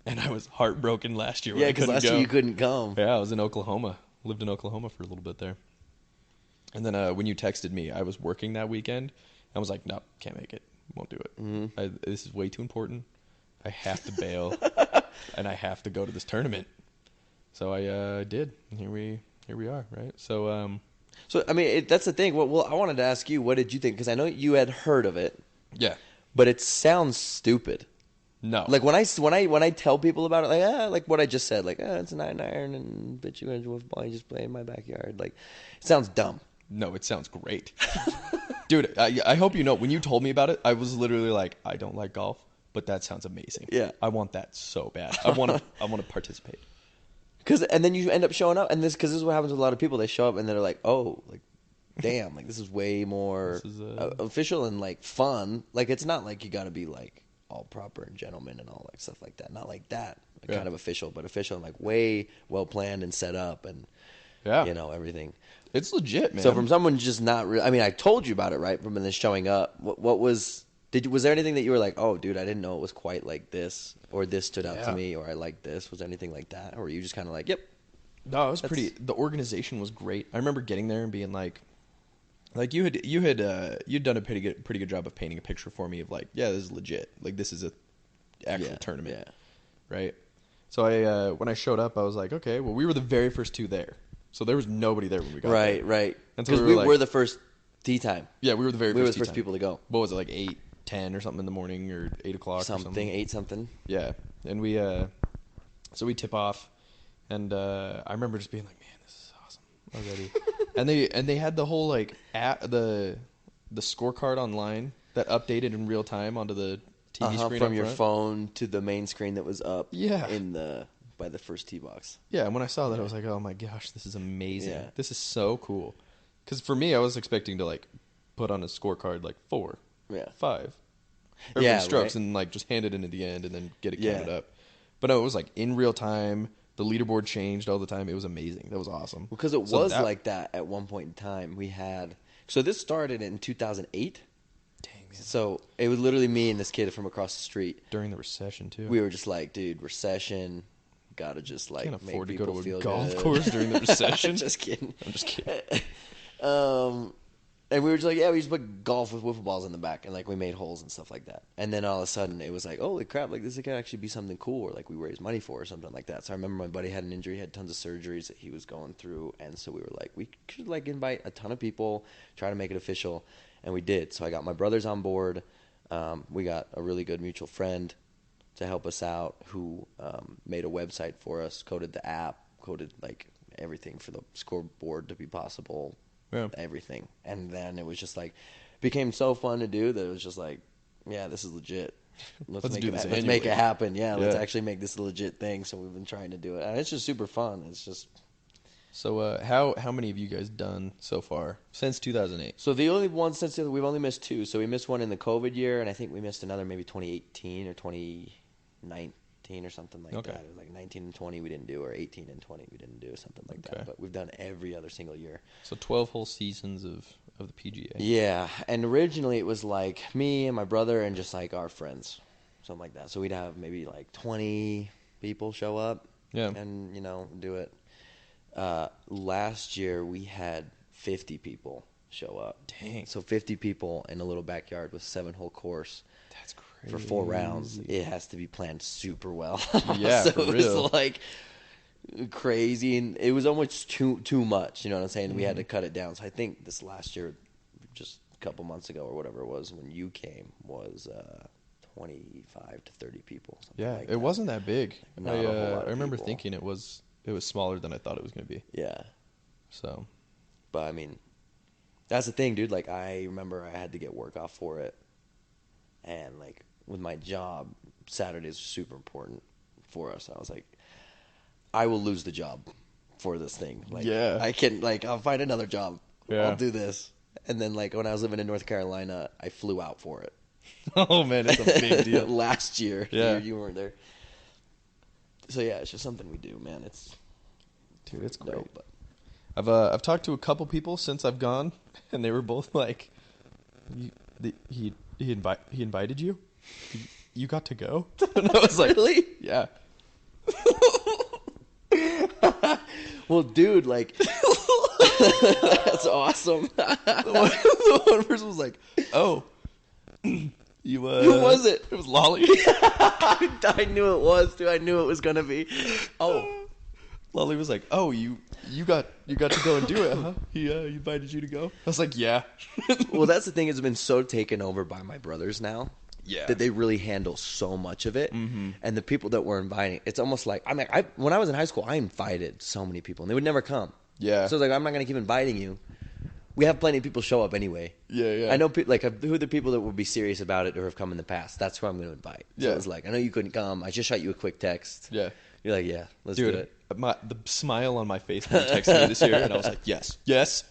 [SPEAKER 1] And I was heartbroken last year when
[SPEAKER 2] Yeah,
[SPEAKER 1] I
[SPEAKER 2] because
[SPEAKER 1] couldn't
[SPEAKER 2] last
[SPEAKER 1] go.
[SPEAKER 2] year you couldn't come.
[SPEAKER 1] Yeah, I was in Oklahoma. Lived in Oklahoma for a little bit there. And then when you texted me, I was working that weekend. I was like, no, can't make it. Won't do it.
[SPEAKER 2] Mm-hmm.
[SPEAKER 1] This is way too important. I have to bail, and I have to go to this tournament. So I did. And here we are, right? So
[SPEAKER 2] So I mean, that's the thing. Well, I wanted to ask you, what did you think? Because I know you had heard of it,
[SPEAKER 1] yeah,
[SPEAKER 2] but it sounds stupid.
[SPEAKER 1] no,
[SPEAKER 2] Like when I tell people about it, like what I just said, like it's a 9-iron and bitch you guys wolf ball, you just play in my backyard. Like it sounds dumb.
[SPEAKER 1] no, it sounds great, dude. I hope you know. When you told me about it, I was literally like, I don't like golf, but that sounds amazing.
[SPEAKER 2] Yeah.
[SPEAKER 1] I want that so bad. I want to participate.
[SPEAKER 2] And then you end up showing up, and this is what happens with a lot of people. They show up and they're like, oh, like, damn, like this is way more
[SPEAKER 1] This is,
[SPEAKER 2] official and like fun. Like it's not like you got to be like all proper and gentleman and all that stuff like that. Not like that. Like,
[SPEAKER 1] Yeah.
[SPEAKER 2] kind of official, but official and like way well planned and set up and
[SPEAKER 1] Yeah,
[SPEAKER 2] everything.
[SPEAKER 1] it's legit, man.
[SPEAKER 2] So from someone just not really, I mean, I told you about it, right? From this showing up, what was there anything that you were like, oh, dude, I didn't know it was quite like this, or this stood out
[SPEAKER 1] Yeah.
[SPEAKER 2] to me, or I like this? Was there anything like that, or were you just kind of like, yep?
[SPEAKER 1] No, it was pretty. The organization was great. I remember getting there and being like, Like you'd done a pretty good job of painting a picture for me of like, yeah, this is legit. Like this is a actual tournament, right? So I when I showed up, I was like, okay, well, we were the very first two there, so there was nobody there when we got there.
[SPEAKER 2] Right.
[SPEAKER 1] And so
[SPEAKER 2] Because we were the first tee time.
[SPEAKER 1] Yeah, we were the first
[SPEAKER 2] people to go.
[SPEAKER 1] What was it, like 8:10 or something in the morning, or 8 o'clock or something?
[SPEAKER 2] 8 something.
[SPEAKER 1] Yeah, and we so we tip off, and I remember just being like, man, this is awesome already. and they had the whole like the scorecard online that updated in real time onto the TV screen
[SPEAKER 2] from
[SPEAKER 1] up
[SPEAKER 2] your
[SPEAKER 1] front.
[SPEAKER 2] phone to the main screen that was up.
[SPEAKER 1] Yeah.
[SPEAKER 2] By the first tee box.
[SPEAKER 1] Yeah, and when I saw that, I was like, oh my gosh, this is amazing.
[SPEAKER 2] Yeah.
[SPEAKER 1] This is so cool. Because for me, I was expecting to like put on a scorecard like 4, 5, strokes, and like just hand it in at the end and then get it counted up. But no, it was like in real time. The leaderboard changed all the time. It was amazing. That was awesome.
[SPEAKER 2] Because it was like that at one point in time. We had so this started in 2008.
[SPEAKER 1] Dang, man.
[SPEAKER 2] So it was literally me and this kid from across the street.
[SPEAKER 1] During the recession too.
[SPEAKER 2] We were just like, dude, recession. Gotta just like
[SPEAKER 1] can't afford
[SPEAKER 2] make
[SPEAKER 1] to
[SPEAKER 2] people
[SPEAKER 1] go to
[SPEAKER 2] feel
[SPEAKER 1] a golf
[SPEAKER 2] good.
[SPEAKER 1] course during the recession.
[SPEAKER 2] Just kidding.
[SPEAKER 1] I'm just kidding.
[SPEAKER 2] And we were just like, yeah, we just put golf with wiffle balls in the back, and like we made holes and stuff like that. And then all of a sudden, it was like, holy crap, like this could actually be something cool, or like we raise money for, or something like that. So I remember my buddy had an injury, had tons of surgeries that he was going through, and so we were like, we could like invite a ton of people, try to make it official, and we did. So I got my brothers on board. We got a really good mutual friend to help us out who made a website for us, coded the app, coded like everything for the scoreboard to be possible. Yeah. Everything. And then it was just like became so fun to do that it was just like, yeah, this is legit. Let's make it happen. Yeah, let's actually make this a legit thing. So we've been trying to do it, and it's just super fun. It's just
[SPEAKER 1] so. How many have you guys done so far since 2008?
[SPEAKER 2] So the only one we've only missed 2. So we missed one in the COVID year, and I think we missed another maybe 2018 or 2019 or something like that. It was like 19 and 20 we didn't do, or 18 and 20 we didn't do, something like that. But we've done every other single year.
[SPEAKER 1] So 12 whole seasons of the PGA.
[SPEAKER 2] Yeah, and originally it was like me and my brother and just like our friends, something like that. So we'd have maybe like 20 people show up, and do it. Last year we had 50 people show up.
[SPEAKER 1] Dang.
[SPEAKER 2] So 50 people in a little backyard with 7-hole course.
[SPEAKER 1] That's crazy.
[SPEAKER 2] For 4 rounds. It has to be planned super well.
[SPEAKER 1] Yeah,
[SPEAKER 2] so
[SPEAKER 1] for real.
[SPEAKER 2] It was like crazy, and it was almost too much. You know what I'm saying? Mm-hmm. We had to cut it down. So I think this last year, just a couple months ago or whatever it was, when you came, was 25 to 30 people.
[SPEAKER 1] Yeah, it wasn't that big. I remember thinking it was smaller than I thought it was going to be.
[SPEAKER 2] Yeah.
[SPEAKER 1] So,
[SPEAKER 2] but I mean, that's the thing, dude. Like I remember I had to get work off for it, and like with my job, Saturdays are super important for us. I was like, I will lose the job for this thing. Like, I can I'll find another job. Yeah. I'll do this. And then like when I was living in North Carolina, I flew out for it.
[SPEAKER 1] Oh man, it's a big deal.
[SPEAKER 2] Last year,
[SPEAKER 1] yeah,
[SPEAKER 2] you weren't there. So yeah, it's just something we do, man. It's
[SPEAKER 1] great. No, but I've talked to a couple people since I've gone, and they were both like, he invited you, you got to go, and I was like,
[SPEAKER 2] really?
[SPEAKER 1] Yeah.
[SPEAKER 2] Well, dude, like, that's awesome.
[SPEAKER 1] The one person was like, oh.
[SPEAKER 2] Who was it?
[SPEAKER 1] It was Lolly.
[SPEAKER 2] I knew it was, dude. I knew it was gonna be. Oh,
[SPEAKER 1] Lolly was like, "Oh, you got to go and do it, huh? He invited you to go." I was like, "Yeah."
[SPEAKER 2] Well, that's the thing. It's been so taken over by my brothers now.
[SPEAKER 1] Yeah.
[SPEAKER 2] That they really handle so much of it,
[SPEAKER 1] mm-hmm.
[SPEAKER 2] and the people that we're inviting, it's almost like when I was in high school, I invited so many people, and they would never come.
[SPEAKER 1] Yeah.
[SPEAKER 2] So I was like, I'm not gonna keep inviting you. We have plenty of people show up anyway.
[SPEAKER 1] Yeah.
[SPEAKER 2] I know who are the people that would be serious about it or have come in the past. That's who I'm going to invite. So it was like, I know you couldn't come. I just shot you a quick text.
[SPEAKER 1] Yeah.
[SPEAKER 2] You're like, yeah, let's do it.
[SPEAKER 1] The smile on my face when you texted me this year, and I was like, yes.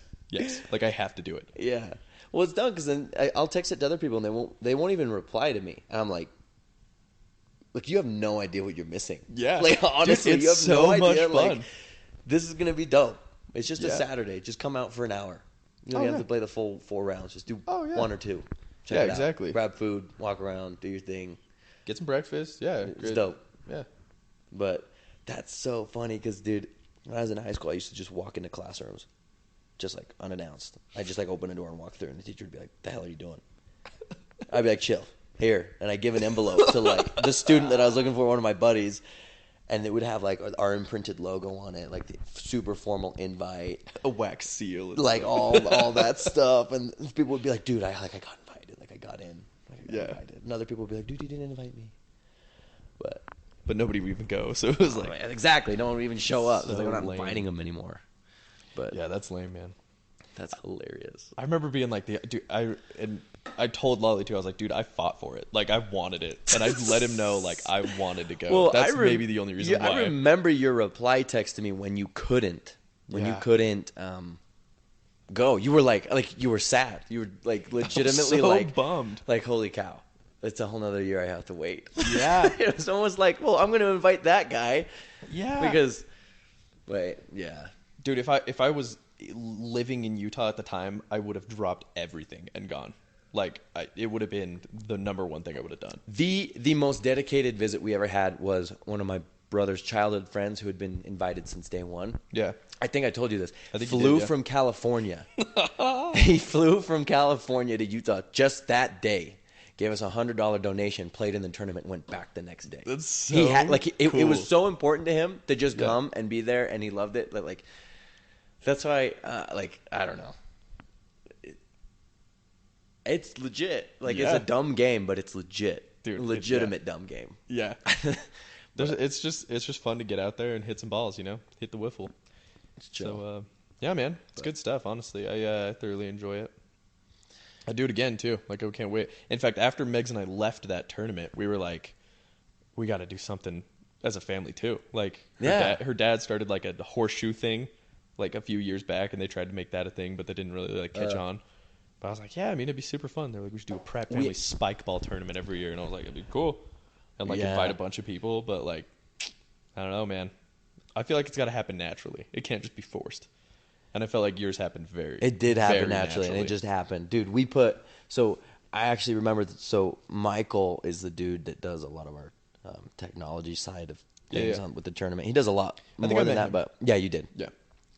[SPEAKER 1] Like I have to do it.
[SPEAKER 2] Yeah. Well, it's done because then I'll text it to other people and they won't even reply to me. And I'm like, look, you have no idea what you're missing.
[SPEAKER 1] Yeah.
[SPEAKER 2] Like honestly,
[SPEAKER 1] dude,
[SPEAKER 2] you have no idea.
[SPEAKER 1] Much fun.
[SPEAKER 2] Like, this is going to be dope. It's just a Saturday. Just come out for an hour. You don't have to play the full 4 rounds. Just do 1 or 2. Check it out.
[SPEAKER 1] Exactly.
[SPEAKER 2] Grab food, walk around, do your thing.
[SPEAKER 1] Get some breakfast. Yeah.
[SPEAKER 2] It's dope.
[SPEAKER 1] Yeah.
[SPEAKER 2] But that's so funny because, dude, when I was in high school, I used to just walk into classrooms. just like unannounced. I just like open a door and walk through, and the teacher would be like, "The hell are you doing?" I'd be like, "Chill here," and I give an envelope to like the student that I was looking for, one of my buddies, and it would have like our imprinted logo on it, like the super formal invite,
[SPEAKER 1] A wax seal.
[SPEAKER 2] like all that stuff, and people would be like, "Dude, I got invited, like I got in, like I got invited," and other people would be like, "Dude, you didn't invite me,"
[SPEAKER 1] but nobody would even go. So it was like
[SPEAKER 2] exactly, no one would even show up.
[SPEAKER 1] So
[SPEAKER 2] It's like, we're not
[SPEAKER 1] lame.
[SPEAKER 2] inviting them anymore. But
[SPEAKER 1] yeah, that's lame, man.
[SPEAKER 2] that's hilarious.
[SPEAKER 1] I remember being like, dude, I told Lolly too. I was like, dude, I fought for it. Like I wanted it, and I let him know like I wanted to go.
[SPEAKER 2] Well,
[SPEAKER 1] That's maybe the only reason why.
[SPEAKER 2] I remember your reply text to me when you couldn't. You couldn't go. You were like you were sad. You were like legitimately
[SPEAKER 1] so
[SPEAKER 2] like
[SPEAKER 1] bummed.
[SPEAKER 2] Like, holy cow. It's a whole nother year I have to wait.
[SPEAKER 1] Yeah.
[SPEAKER 2] It was almost like, well, I'm going to invite that guy.
[SPEAKER 1] Yeah.
[SPEAKER 2] Because, wait, yeah.
[SPEAKER 1] Dude, if I was living in Utah at the time, I would have dropped everything and gone. Like, it would have been the number one thing I would have done.
[SPEAKER 2] The most dedicated visit we ever had was one of my brother's childhood friends who had been invited since day one.
[SPEAKER 1] Yeah.
[SPEAKER 2] I think I told you this.
[SPEAKER 1] I think
[SPEAKER 2] flew
[SPEAKER 1] you did, yeah.
[SPEAKER 2] from California. He flew from California to Utah just that day. Gave us a $100 donation, played in the tournament, went back the next day.
[SPEAKER 1] That's so
[SPEAKER 2] he had, like it
[SPEAKER 1] cool.
[SPEAKER 2] was so important to him to just come and be there, and he loved it. But like, that's why, I don't know. It's legit. Like it's a dumb game, but it's legit.
[SPEAKER 1] Dude,
[SPEAKER 2] legitimate dumb game.
[SPEAKER 1] Yeah. It's just fun to get out there and hit some balls, you know, hit the wiffle.
[SPEAKER 2] It's chill.
[SPEAKER 1] So yeah, man, it's good stuff. Honestly, I thoroughly enjoy it. I do it again too. Like I can't wait. In fact, after Megs and I left that tournament, we were like, we got to do something as a family too. Like her dad started like a horseshoe thing, like a few years back, and they tried to make that a thing, but they didn't really like catch on. But I was like, yeah, I mean, it'd be super fun. They're like, we should do a Pratt family spike ball tournament every year, and I was like, it'd be cool, and like invite a bunch of people. But like, I don't know, man. I feel like it's got to happen naturally. It can't just be forced. And I felt like yours happened
[SPEAKER 2] It did happen naturally, and it just happened. Dude, so I actually remember, so Michael is the dude that does a lot of our technology side of things with the tournament. He does a lot more than that, but yeah, you did.
[SPEAKER 1] Yeah.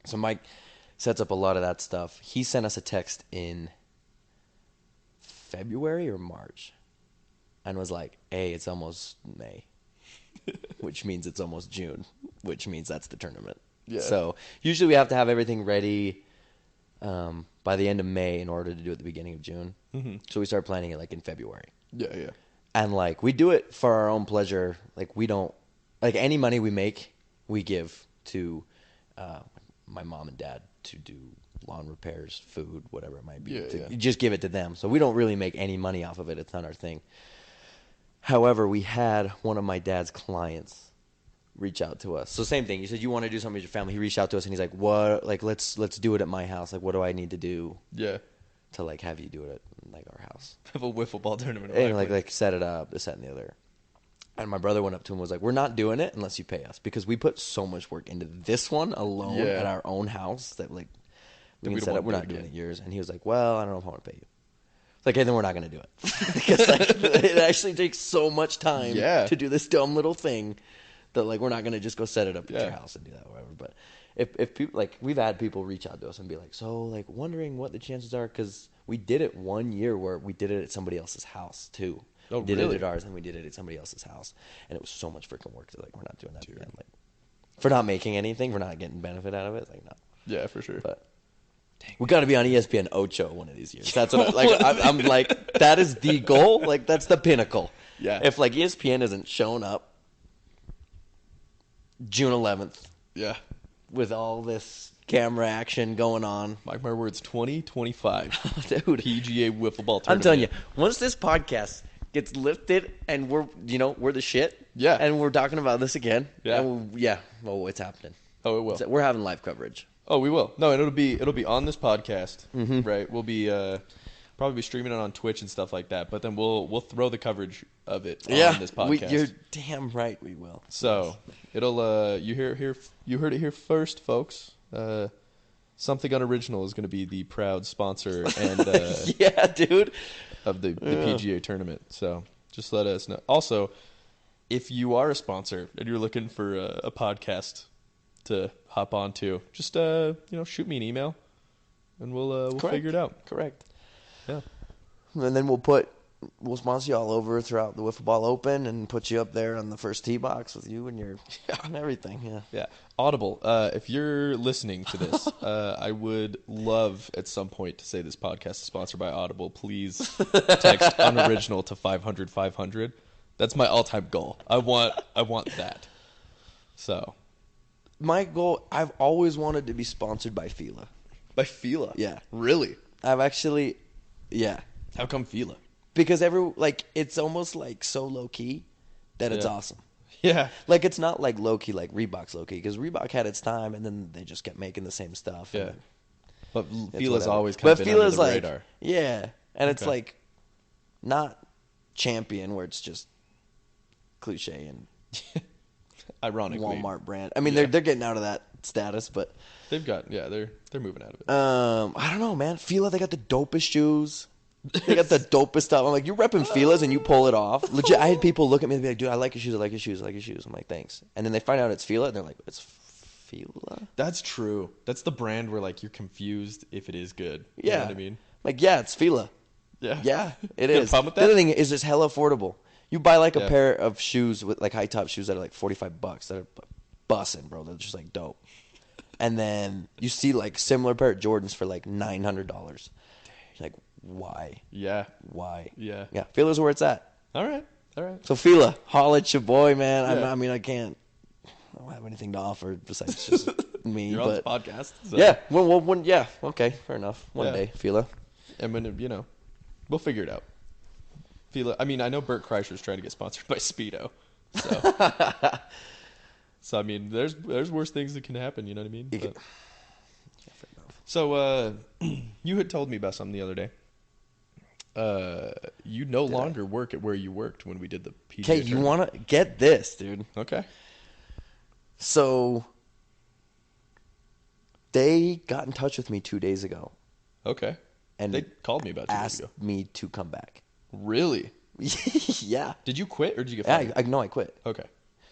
[SPEAKER 2] So Mike sets up a lot of that stuff. He sent us a text in February or March and was like, hey, it's almost May, which means it's almost June, which means that's the tournament. Yeah. So usually we have to have everything ready by the end of May in order to do it at the beginning of June. Mm-hmm. So we start planning it like in February.
[SPEAKER 1] Yeah, yeah.
[SPEAKER 2] And like we do it for our own pleasure. Like we don't like any money we make, we give to my mom and dad to do lawn repairs, food, whatever it might be. You just give it to them. So we don't really make any money off of it. It's not our thing. However, we had one of my dad's clients reach out to us. So same thing. You said you want to do something with your family. He reached out to us and he's like, "What? Like, let's do it at my house. Like, what do I need to do?
[SPEAKER 1] Yeah,
[SPEAKER 2] to like have you do it at like our house.
[SPEAKER 1] Have a wiffle ball tournament.
[SPEAKER 2] And like set it up, this, that, and the other." And my brother went up to him and was like, "We're not doing it unless you pay us because we put so much work into this one alone at our own house that like we set up. We're not doing it yours." And he was like, "Well, I don't know if I want to pay you." It's like, "Hey, then we're not going to do it because like it actually takes so much time to do this dumb little thing." That like we're not gonna just go set it up at your house and do that or whatever. But if people like we've had people reach out to us and be like, so like wondering what the chances are because we did it one year where we did it at somebody else's house too.
[SPEAKER 1] Oh,
[SPEAKER 2] we did
[SPEAKER 1] really?
[SPEAKER 2] it at ours and we did it at somebody else's house and it was so much freaking work. So like we're not doing that again. Like for not making anything, we're not getting benefit out of it. Like no.
[SPEAKER 1] Yeah, for sure.
[SPEAKER 2] But we got to be on ESPN Ocho one of these years. That's what I'm like. That is the goal. Like that's the pinnacle.
[SPEAKER 1] Yeah.
[SPEAKER 2] If like ESPN isn't showing up June 11th.
[SPEAKER 1] Yeah.
[SPEAKER 2] With all this camera action going on.
[SPEAKER 1] Mark my words, 2025.
[SPEAKER 2] Dude.
[SPEAKER 1] PGA wiffle ball tournament.
[SPEAKER 2] I'm telling you, once this podcast gets lifted and we're the shit.
[SPEAKER 1] Yeah.
[SPEAKER 2] And we're talking about this again.
[SPEAKER 1] Yeah.
[SPEAKER 2] Well, it's happening.
[SPEAKER 1] Oh, it will.
[SPEAKER 2] We're having live coverage.
[SPEAKER 1] Oh, we will. No, and it'll be on this podcast, right? We'll be probably be streaming it on Twitch and stuff like that. But then we'll throw the coverage of it on this podcast.
[SPEAKER 2] You're damn right we will.
[SPEAKER 1] So it'll you heard it here first, folks. Something Unoriginal is going to be the proud sponsor and
[SPEAKER 2] yeah, dude,
[SPEAKER 1] of the PGA tournament. So just let us know. Also, if you are a sponsor and you're looking for a podcast to hop on to, just shoot me an email. and we'll
[SPEAKER 2] Correct.
[SPEAKER 1] figure it out.
[SPEAKER 2] Correct.
[SPEAKER 1] Yeah.
[SPEAKER 2] And then we'll sponsor you all over throughout the Wiffle Ball Open and put you up there on the first tee box with you and your and everything. Yeah.
[SPEAKER 1] Yeah. Audible. If you're listening to this, I would love at some point to say this podcast is sponsored by Audible. Please text Unoriginal to 500 500. That's my all-time goal. I want that. So,
[SPEAKER 2] My goal, I've always wanted to be sponsored by Fila.
[SPEAKER 1] by Fila.
[SPEAKER 2] Yeah.
[SPEAKER 1] Really?
[SPEAKER 2] I've actually, yeah.
[SPEAKER 1] How come Fila?
[SPEAKER 2] Because it's almost like so low key that it's
[SPEAKER 1] Yeah.
[SPEAKER 2] awesome.
[SPEAKER 1] Yeah.
[SPEAKER 2] Like it's not like low key like Reebok's low key because Reebok had its time and then they just kept making the same stuff.
[SPEAKER 1] Yeah.
[SPEAKER 2] and
[SPEAKER 1] But
[SPEAKER 2] it's
[SPEAKER 1] Fila's
[SPEAKER 2] whatever.
[SPEAKER 1] always kind of
[SPEAKER 2] But
[SPEAKER 1] been under
[SPEAKER 2] Fila's
[SPEAKER 1] the
[SPEAKER 2] like,
[SPEAKER 1] radar.
[SPEAKER 2] yeah, and it's
[SPEAKER 1] Okay.
[SPEAKER 2] like not Champion where it's just cliche and
[SPEAKER 1] Ironically.
[SPEAKER 2] Walmart brand. I mean,
[SPEAKER 1] Yeah.
[SPEAKER 2] they're getting out of that status, but
[SPEAKER 1] They've got, they're moving out of it.
[SPEAKER 2] I don't know, man. Fila, they got the dopest shoes. They got the dopest stuff. I'm like, you're repping Fila's and you pull it off. Legit, I had people look at me and be like, dude, I like your shoes, I like your shoes, I like your shoes. I'm like, thanks. And then they find out it's Fila and they're like, it's Fila?
[SPEAKER 1] That's true. That's the brand where like you're confused if it is good.
[SPEAKER 2] Yeah.
[SPEAKER 1] You know what I mean?
[SPEAKER 2] Like, yeah, it's Fila.
[SPEAKER 1] Yeah.
[SPEAKER 2] Yeah, it
[SPEAKER 1] You got a
[SPEAKER 2] is.
[SPEAKER 1] problem with
[SPEAKER 2] The
[SPEAKER 1] that?
[SPEAKER 2] other thing is it's hella affordable. You buy like a
[SPEAKER 1] Yeah.
[SPEAKER 2] pair of shoes with like high top shoes that are like $45 that are bussin', bro. They're just like dope. And then you see like similar pair of Jordans for like $900. You're like, why?
[SPEAKER 1] Yeah.
[SPEAKER 2] Why?
[SPEAKER 1] Yeah.
[SPEAKER 2] Yeah, Fila's where it's at.
[SPEAKER 1] All right. All right.
[SPEAKER 2] So Fila, holla at your boy, man.
[SPEAKER 1] Yeah.
[SPEAKER 2] I mean, I don't have anything to offer besides just me.
[SPEAKER 1] You're on this
[SPEAKER 2] but
[SPEAKER 1] podcast. So.
[SPEAKER 2] yeah, well, yeah, okay, fair enough. One
[SPEAKER 1] Yeah.
[SPEAKER 2] day, Fila.
[SPEAKER 1] And when, we'll figure it out. Fila, I mean, I know Bert Kreischer's trying to get sponsored by Speedo. So, so I mean, there's worse things that can happen, you know what I mean?
[SPEAKER 2] You
[SPEAKER 1] But-
[SPEAKER 2] can- Yeah, fair enough.
[SPEAKER 1] So, you had told me about something the other day. You no longer work at where you worked when we did the PGA
[SPEAKER 2] Okay, you
[SPEAKER 1] tournament.
[SPEAKER 2] want to get this, dude.
[SPEAKER 1] Okay.
[SPEAKER 2] So they got in touch with me 2 days ago
[SPEAKER 1] Okay.
[SPEAKER 2] and
[SPEAKER 1] They called me about 2 days
[SPEAKER 2] asked
[SPEAKER 1] ago.
[SPEAKER 2] me to come back.
[SPEAKER 1] Really?
[SPEAKER 2] Yeah.
[SPEAKER 1] Did you quit or did you get
[SPEAKER 2] Yeah,
[SPEAKER 1] fired?
[SPEAKER 2] I know I quit.
[SPEAKER 1] Okay.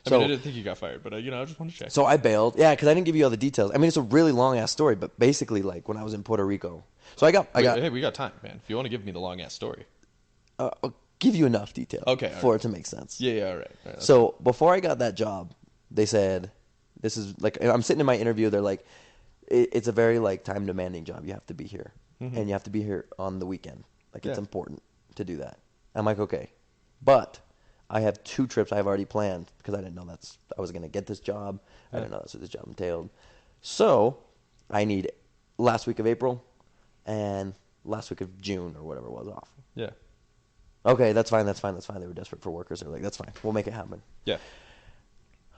[SPEAKER 1] I
[SPEAKER 2] So-
[SPEAKER 1] mean, I didn't think you got fired, but I just want to check.
[SPEAKER 2] So I bailed. Yeah, because I didn't give you all the details. I mean, it's a really long ass story, but basically, like when I was in Puerto Rico. So I got.
[SPEAKER 1] Hey, we got time, man. If you want to give me the long ass story.
[SPEAKER 2] I'll give you enough detail.
[SPEAKER 1] Okay, all
[SPEAKER 2] For
[SPEAKER 1] right.
[SPEAKER 2] it to make sense.
[SPEAKER 1] Yeah, all right. All right,
[SPEAKER 2] So before I got that job, they said, "This is like." And I'm sitting in my interview. They're like, "It's a very like time demanding job. You have to be here, and you have to be here on the weekend. Like it's
[SPEAKER 1] Yeah.
[SPEAKER 2] important to do that." I'm like, "Okay," but I have 2 trips I've already planned because I didn't know I was gonna get this job. I didn't know that's what this job entailed. So I need last week of April and last week of June or whatever it was off.
[SPEAKER 1] yeah.
[SPEAKER 2] Okay, that's fine. They were desperate for workers. They were like, that's fine. We'll make it happen.
[SPEAKER 1] Yeah.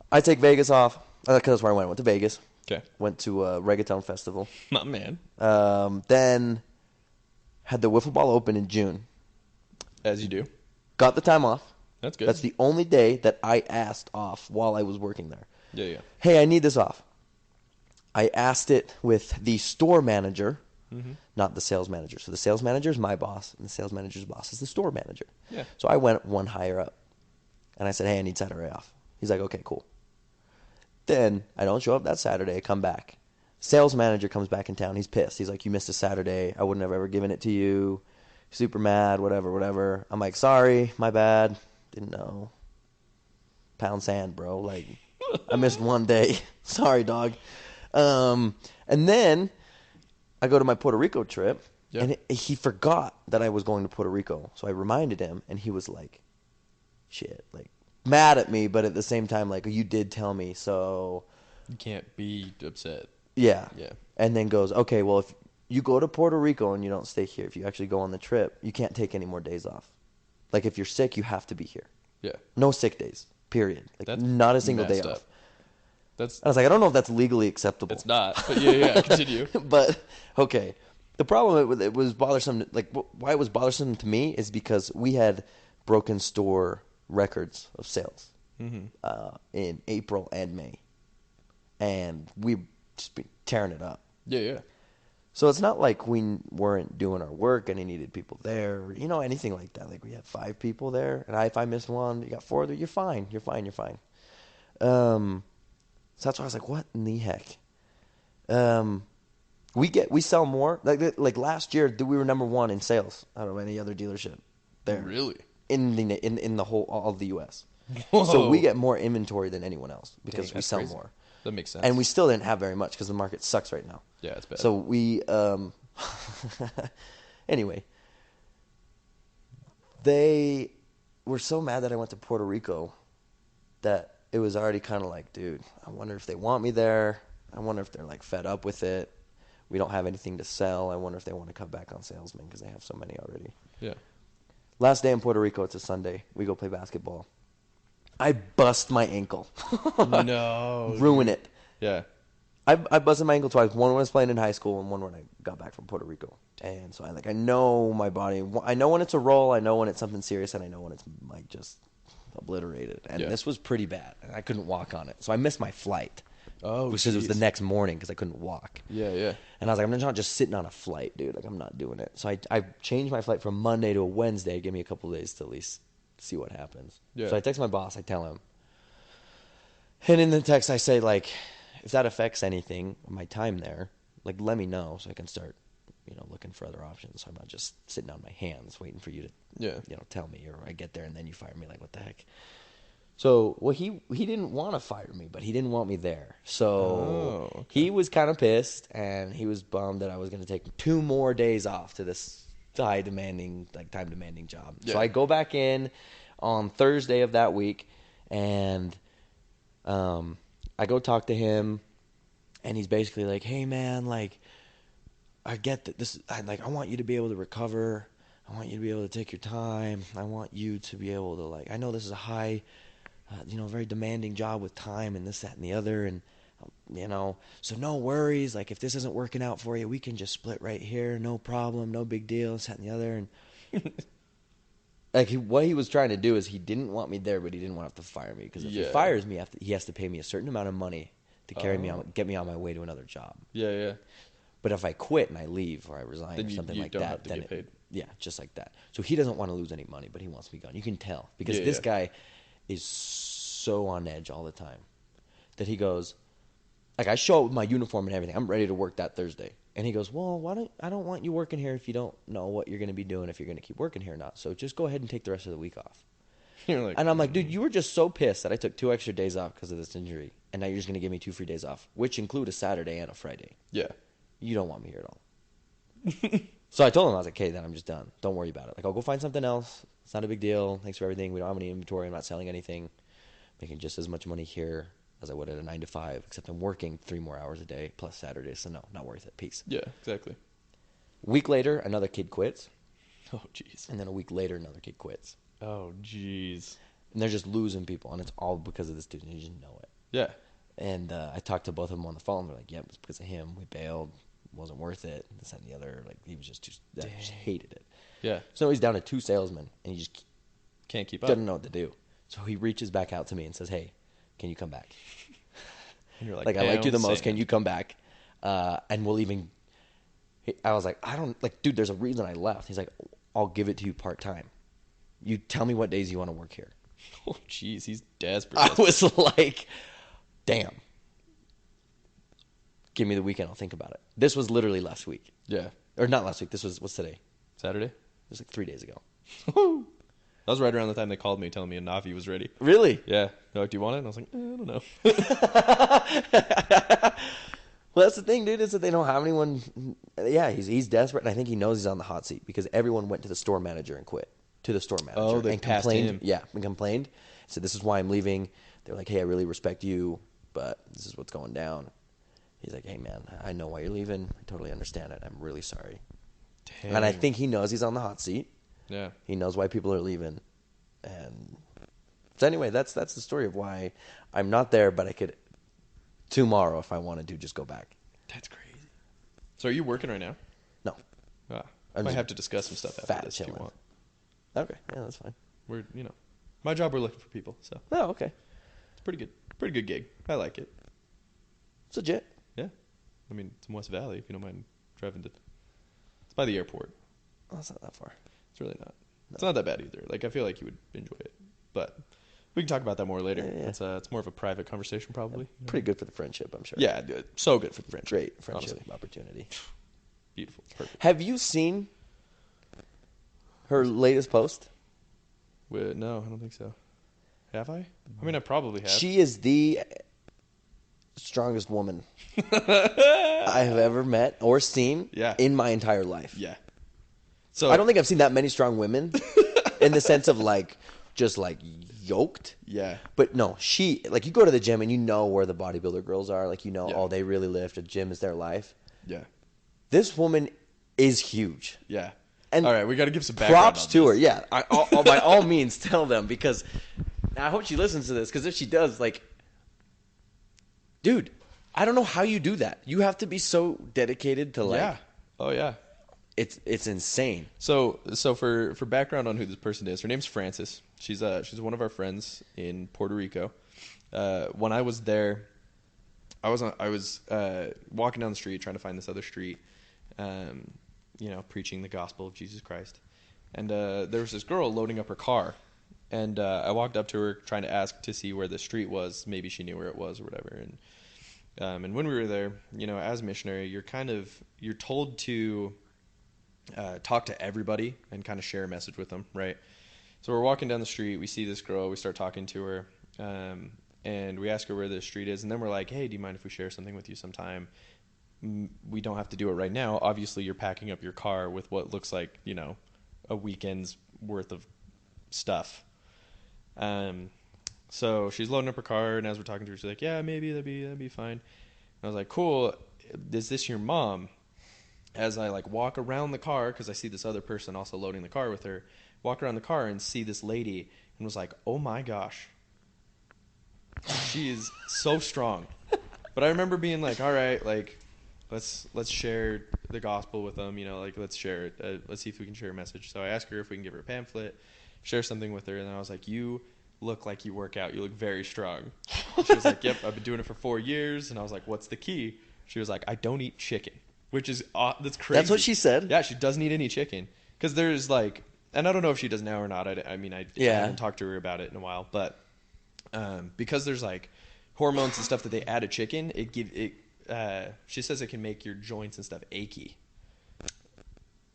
[SPEAKER 2] I take Vegas off because that's where I went. I went to Vegas.
[SPEAKER 1] Okay.
[SPEAKER 2] Went to a reggaeton festival.
[SPEAKER 1] My man.
[SPEAKER 2] Then had the Wiffle Ball Open in June.
[SPEAKER 1] As you do.
[SPEAKER 2] Got the time off.
[SPEAKER 1] That's good.
[SPEAKER 2] That's the only day that I asked off while I was working there.
[SPEAKER 1] Yeah, yeah.
[SPEAKER 2] Hey, I need this off. I asked it with the store manager, not the sales manager. So the sales manager is my boss, and the sales manager's boss is the store manager.
[SPEAKER 1] Yeah.
[SPEAKER 2] So I went one higher up, and I said, hey, I need Saturday off. He's like, okay, cool. Then I don't show up that Saturday. I come back. Sales manager comes back in town. He's pissed. He's like, you missed a Saturday. I wouldn't have ever given it to you. Super mad, whatever. I'm like, sorry, my bad. Didn't know. Pound sand, bro. Like, I missed one day. Sorry, dog. And then I go to my Puerto Rico trip,
[SPEAKER 1] Yeah.
[SPEAKER 2] and he forgot that I was going to Puerto Rico. So I reminded him, and he was like, shit, like, mad at me, but at the same time, like, you did tell me, so
[SPEAKER 1] You can't be upset.
[SPEAKER 2] yeah.
[SPEAKER 1] Yeah.
[SPEAKER 2] And then goes, okay, well, if you go to Puerto Rico and you don't stay here, if you actually go on the trip, you can't take any more days off. Like, if you're sick, you have to be here.
[SPEAKER 1] Yeah.
[SPEAKER 2] No sick days, period. Like,
[SPEAKER 1] That's
[SPEAKER 2] not a single day
[SPEAKER 1] messed
[SPEAKER 2] off.
[SPEAKER 1] up. That's
[SPEAKER 2] I was like, I don't know if that's legally acceptable.
[SPEAKER 1] it's not. But yeah, continue.
[SPEAKER 2] But okay, the problem with it was bothersome. Like why it was bothersome to me is because we had broken store records of sales in April and May, and we just been tearing it up.
[SPEAKER 1] Yeah, yeah.
[SPEAKER 2] So it's not like we weren't doing our work and he needed people there, or, anything like that. Like we had 5 people there, and if I missed one, you got 4 there. You're fine. So that's why I was like, what in the heck? We sell more. Like last year, we were number one in sales out of any other dealership there.
[SPEAKER 1] Really?
[SPEAKER 2] In the whole all of the U.S.
[SPEAKER 1] Whoa.
[SPEAKER 2] So we get more inventory than anyone else because
[SPEAKER 1] Dang,
[SPEAKER 2] we
[SPEAKER 1] that's
[SPEAKER 2] sell
[SPEAKER 1] crazy.
[SPEAKER 2] more.
[SPEAKER 1] That makes sense.
[SPEAKER 2] And we still didn't have very much because the market sucks right now.
[SPEAKER 1] Yeah, it's bad.
[SPEAKER 2] So we anyway, they were so mad that I went to Puerto Rico that it was already kind of like, dude, I wonder if they want me there. I wonder if they're like fed up with it. We don't have anything to sell. I wonder if they want to cut back on salesmen because they have so many already.
[SPEAKER 1] Yeah.
[SPEAKER 2] Last day in Puerto Rico, it's a Sunday. We go play basketball. I bust my ankle.
[SPEAKER 1] No.
[SPEAKER 2] Ruin it.
[SPEAKER 1] Yeah.
[SPEAKER 2] I busted my ankle twice. One when I was playing in high school, and one when I got back from Puerto Rico. And so I know my body. I know when it's a roll. I know when it's something serious, and I know when it's like just obliterated. And
[SPEAKER 1] Yeah.
[SPEAKER 2] this was pretty bad. I couldn't walk on it, so I missed my flight.
[SPEAKER 1] Oh,
[SPEAKER 2] because it was the
[SPEAKER 1] jeez.
[SPEAKER 2] next morning because I couldn't walk.
[SPEAKER 1] Yeah, yeah.
[SPEAKER 2] And I was like, I'm not just sitting on a flight, dude. Like, I'm not doing it. So I changed my flight from Monday to a Wednesday. Give me a couple of days to at least see what happens.
[SPEAKER 1] Yeah.
[SPEAKER 2] So I text my boss. I tell him. And in the text, I say, like, if that affects anything, my time there, like, let me know so I can start, looking for other options. So I'm not just sitting on my hands waiting for you to,
[SPEAKER 1] Yeah.
[SPEAKER 2] tell me. Or I get there and then you fire me. Like, what the heck? So, well, he didn't want to fire me, but he didn't want me there. So
[SPEAKER 1] okay.
[SPEAKER 2] he was kind of pissed, and he was bummed that I was going to take 2 more days off to this time-demanding job.
[SPEAKER 1] Yeah.
[SPEAKER 2] So I go back in on Thursday of that week, and I go talk to him, and he's basically like, hey, man, like, I get that this – I want you to be able to recover. I want you to be able to take your time. I want you to be able to, like – I know this is a high – very demanding job with time and this, that, and the other. And, so no worries. Like, if this isn't working out for you, we can just split right here. No problem. No big deal. This, that, and the other. And, like, what he was trying to do is he didn't want me there, but he didn't want to have to fire me. Because if he fires me, he has to pay me a certain amount of money to carry me on, get me on my way to another job.
[SPEAKER 1] Yeah, yeah.
[SPEAKER 2] But if I quit and I leave or I resign
[SPEAKER 1] Then
[SPEAKER 2] or something
[SPEAKER 1] you
[SPEAKER 2] like
[SPEAKER 1] don't
[SPEAKER 2] that,
[SPEAKER 1] have to
[SPEAKER 2] then
[SPEAKER 1] get paid.
[SPEAKER 2] Yeah, just like that. So he doesn't want to lose any money, but he wants me gone. You can tell because this guy is so on edge all the time that he goes, like, I show up with my uniform and everything. I'm ready to work that Thursday. And he goes, well, I don't want you working here if you don't know what you're going to be doing, if you're going to keep working here or not. So just go ahead and take the rest of the week off.
[SPEAKER 1] You're like,
[SPEAKER 2] And I'm like, dude, you were just so pissed that I took 2 extra days off because of this injury. And now you're just going to give me 2 free days off, which include a Saturday and a Friday.
[SPEAKER 1] yeah.
[SPEAKER 2] You don't want me here at all. So I told him, I was like, okay, then I'm just done. Don't worry about it. Like, I'll go find something else. It's not a big deal. Thanks for everything. We don't have any inventory. I'm not selling anything. Making just as much money here as I would at a 9 to 5, except I'm working 3 more hours a day plus Saturdays. So no, not worth it. Peace.
[SPEAKER 1] Yeah, exactly.
[SPEAKER 2] A week later, another kid quits.
[SPEAKER 1] Oh, jeez.
[SPEAKER 2] And then a week later, another kid quits.
[SPEAKER 1] Oh, jeez.
[SPEAKER 2] And they're just losing people. And it's all because of this dude. And you just know it.
[SPEAKER 1] Yeah.
[SPEAKER 2] And I talked to both of them on the phone. They're like, yep, it's because of him. We bailed. Wasn't worth it. This and the other. Like, he was just hated it.
[SPEAKER 1] Yeah.
[SPEAKER 2] So he's down to 2 salesmen. And he just
[SPEAKER 1] Can't keep up.
[SPEAKER 2] doesn't know what to do. So he reaches back out to me and says, hey, can you come back?
[SPEAKER 1] And you're
[SPEAKER 2] Like, I like you the most.
[SPEAKER 1] Sam.
[SPEAKER 2] Can you come back? And we'll even – I was like, I don't – like, dude, there's a reason I left. He's like, I'll give it to you part-time. You tell me what days you want to work here.
[SPEAKER 1] Oh, jeez. He's desperate.
[SPEAKER 2] I was like, damn. Give me the weekend. I'll think about it. This was literally last week.
[SPEAKER 1] Yeah.
[SPEAKER 2] Or not last week. This was – what's today?
[SPEAKER 1] Saturday?
[SPEAKER 2] It was like 3 days ago.
[SPEAKER 1] That was right around the time they called me telling me a Navi was ready.
[SPEAKER 2] Really?
[SPEAKER 1] Yeah. They're like, do you want it? And I was like, I don't know.
[SPEAKER 2] Well, that's the thing, dude, is that they don't have anyone. Yeah, he's desperate, and I think he knows he's on the hot seat because everyone went to the store manager and quit. To the store manager.
[SPEAKER 1] Oh, they
[SPEAKER 2] and
[SPEAKER 1] passed
[SPEAKER 2] complained.
[SPEAKER 1] him.
[SPEAKER 2] Yeah, and complained. Said, this is why I'm leaving. They're like, hey, I really respect you, but this is what's going down. He's like, hey, man, I know why you're leaving. I totally understand it. I'm really sorry.
[SPEAKER 1] Dang.
[SPEAKER 2] And I think he knows he's on the hot seat.
[SPEAKER 1] Yeah.
[SPEAKER 2] He knows why people are leaving. And so anyway, that's the story of why I'm not there, but I could tomorrow, if I wanted to, just go back.
[SPEAKER 1] That's crazy. So are you working right now?
[SPEAKER 2] No.
[SPEAKER 1] Ah,
[SPEAKER 2] I'm
[SPEAKER 1] might
[SPEAKER 2] just
[SPEAKER 1] have to discuss some stuff after
[SPEAKER 2] fat
[SPEAKER 1] this if you
[SPEAKER 2] chilling.
[SPEAKER 1] want.
[SPEAKER 2] Okay, yeah, that's fine.
[SPEAKER 1] We're, my job, we're looking for people, so
[SPEAKER 2] Oh, okay.
[SPEAKER 1] it's pretty good. Pretty good gig. I like it.
[SPEAKER 2] It's legit.
[SPEAKER 1] Yeah. I mean, it's in West Valley, if you don't mind driving to. It's by the airport.
[SPEAKER 2] Oh, it's not that far.
[SPEAKER 1] It's really not.
[SPEAKER 2] No.
[SPEAKER 1] It's not that bad either. Like, I feel like you would enjoy it. But We can talk about that more later.
[SPEAKER 2] Yeah.
[SPEAKER 1] It's more of a private conversation, probably.
[SPEAKER 2] Pretty good for the friendship, I'm sure.
[SPEAKER 1] Yeah, so good for the friendship.
[SPEAKER 2] Great friendship
[SPEAKER 1] honestly.
[SPEAKER 2] opportunity.
[SPEAKER 1] Beautiful. Perfect.
[SPEAKER 2] Have you seen her latest post?
[SPEAKER 1] No, I don't think so. Have I? I mean, I probably have.
[SPEAKER 2] She is the strongest woman I have ever met or seen in my entire life.
[SPEAKER 1] Yeah. So
[SPEAKER 2] I don't think I've seen that many strong women in the sense of like just like yoked.
[SPEAKER 1] Yeah.
[SPEAKER 2] But no, she like you go to the gym and you know where the bodybuilder girls are. Like you know, oh, they really lift. The gym is their life.
[SPEAKER 1] Yeah.
[SPEAKER 2] This woman is huge.
[SPEAKER 1] Yeah.
[SPEAKER 2] And
[SPEAKER 1] all right, we got to give some background.
[SPEAKER 2] Props to her. Yeah. By all means, tell them because I hope she listens to this because if she does, like, dude, I don't know how you do that. You have to be so dedicated to like.
[SPEAKER 1] Yeah. Oh yeah.
[SPEAKER 2] It's insane.
[SPEAKER 1] So for background on who this person is, her name's Frances. She's one of our friends in Puerto Rico. When I was there, I was walking down the street trying to find this other street, preaching the gospel of Jesus Christ, and there was this girl loading up her car, and I walked up to her trying to ask to see where the street was. Maybe she knew where it was or whatever. And when we were there, as a missionary, you're told to talk to everybody and kind of share a message with them, right? So we're walking down the street, we see this girl, we start talking to her, and we ask her where the street is, and then we're like, hey, do you mind if we share something with you sometime? We don't have to do it right now. Obviously, you're packing up your car with what looks like, a weekend's worth of stuff. So she's loading up her car, and as we're talking to her, she's like, yeah, maybe that'd be fine. And I was like, cool, is this your mom? As I like walk around the car, because I see this other person also loading the car with her, walk around the car and see this lady and was like, oh my gosh, she is so strong. But I remember being like, all right, like let's share the gospel with them, let's share it. Let's see if we can share a message. So I asked her if we can give her a pamphlet, share something with her, and then I was like, you look like you work out. You look very strong. And she was like, yep, I've been doing it for 4 years. And I was like, what's the key? She was like, I don't eat chicken. Which is that's crazy.
[SPEAKER 2] That's what she said.
[SPEAKER 1] Yeah, she doesn't eat any chicken because there's like, and I don't know if she does now or not. I haven't talked to her about it in a while, but because there's like hormones and stuff that they add to chicken, she says it can make your joints and stuff achy,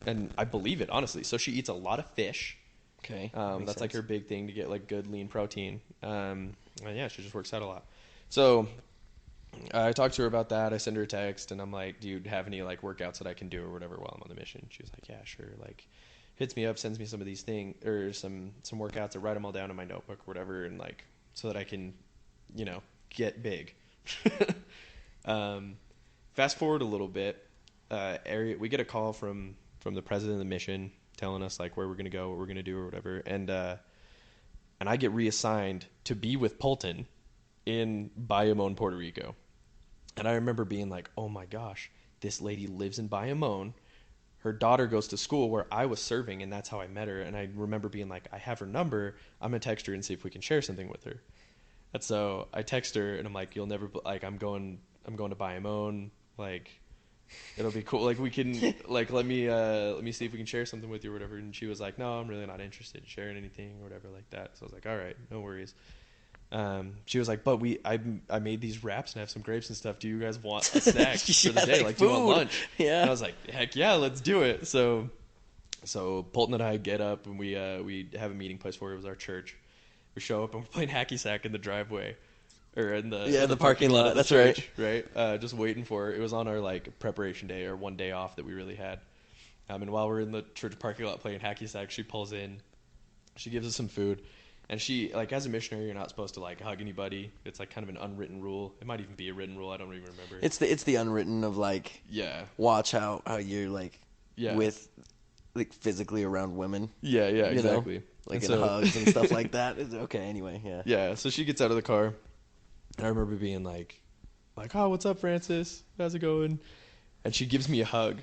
[SPEAKER 1] and I believe it honestly. So she eats a lot of fish.
[SPEAKER 2] Okay,
[SPEAKER 1] that's
[SPEAKER 2] sense.
[SPEAKER 1] like her big thing to get like good lean protein. And yeah, she just works out a lot. So. I talked to her about that. I send her a text, and I'm like, do you have any like workouts that I can do or whatever while I'm on the mission? She was like, yeah, sure. Like, hits me up, sends me some of these things or some workouts. I write them all down in my notebook or whatever, and like so that I can, get big. Fast forward a little bit, we get a call from the president of the mission telling us like where we're gonna go, what we're gonna do or whatever, and I get reassigned to be with Poulton in Bayamon, Puerto Rico. And I remember being like, oh my gosh, this lady lives in Bayamon. Her daughter goes to school where I was serving, and that's how I met her. And I remember being like, I have her number. I'm going to text her and see if we can share something with her. And so I text her, and I'm like, you'll never, like, I'm going to Bayamon. Like, it'll be cool. Like, we can, like, let me see if we can share something with you or whatever. And she was like, no, I'm really not interested in sharing anything or whatever like that. So I was like, all right, no worries. She was like, but I made these wraps and have some grapes and stuff. Do you guys want a snack for the day? Like, do you want lunch?
[SPEAKER 2] Yeah.
[SPEAKER 1] And I was like, heck yeah, let's do it. So Poulton and I get up and we have a meeting place for it. It was our church. We show up and we're playing hacky sack in the driveway or in the
[SPEAKER 2] parking lot. That's
[SPEAKER 1] church, right. Just waiting for her. It was on our like preparation day or one day off that we really had. And while we're in the church parking lot playing hacky sack, she pulls in, she gives us some food. And she, like, as a missionary, you're not supposed to, like, hug anybody. It's, like, kind of an unwritten rule. It might even be a written rule. I don't even remember.
[SPEAKER 2] It's the unwritten of, like, watch how you're, like, with, like, physically around women.
[SPEAKER 1] Yeah, exactly.
[SPEAKER 2] Like, in hugs and stuff like that. Okay, anyway, yeah.
[SPEAKER 1] Yeah, so she gets out of the car. And I remember being like, oh, what's up, Francis? How's it going? And she gives me a hug.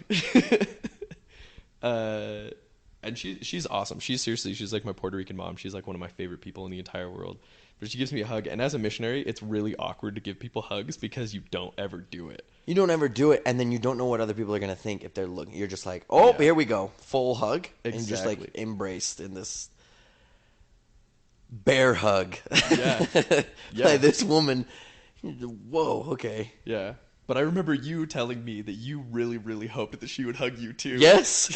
[SPEAKER 1] And she's awesome. She's like my Puerto Rican mom. She's like one of my favorite people in the entire world. But she gives me a hug. And as a missionary, it's really awkward to give people hugs because you don't ever do it.
[SPEAKER 2] You don't ever do it, and then you don't know what other people are going to think if they're looking. You're just like, oh, here we go. Full hug.
[SPEAKER 1] Exactly.
[SPEAKER 2] And just like embraced in this. bear hug.
[SPEAKER 1] Yeah. Yeah.
[SPEAKER 2] Like this woman. Whoa. Okay.
[SPEAKER 1] Yeah. But I remember you telling me that you really, really hoped that she would hug you too.
[SPEAKER 2] Yes.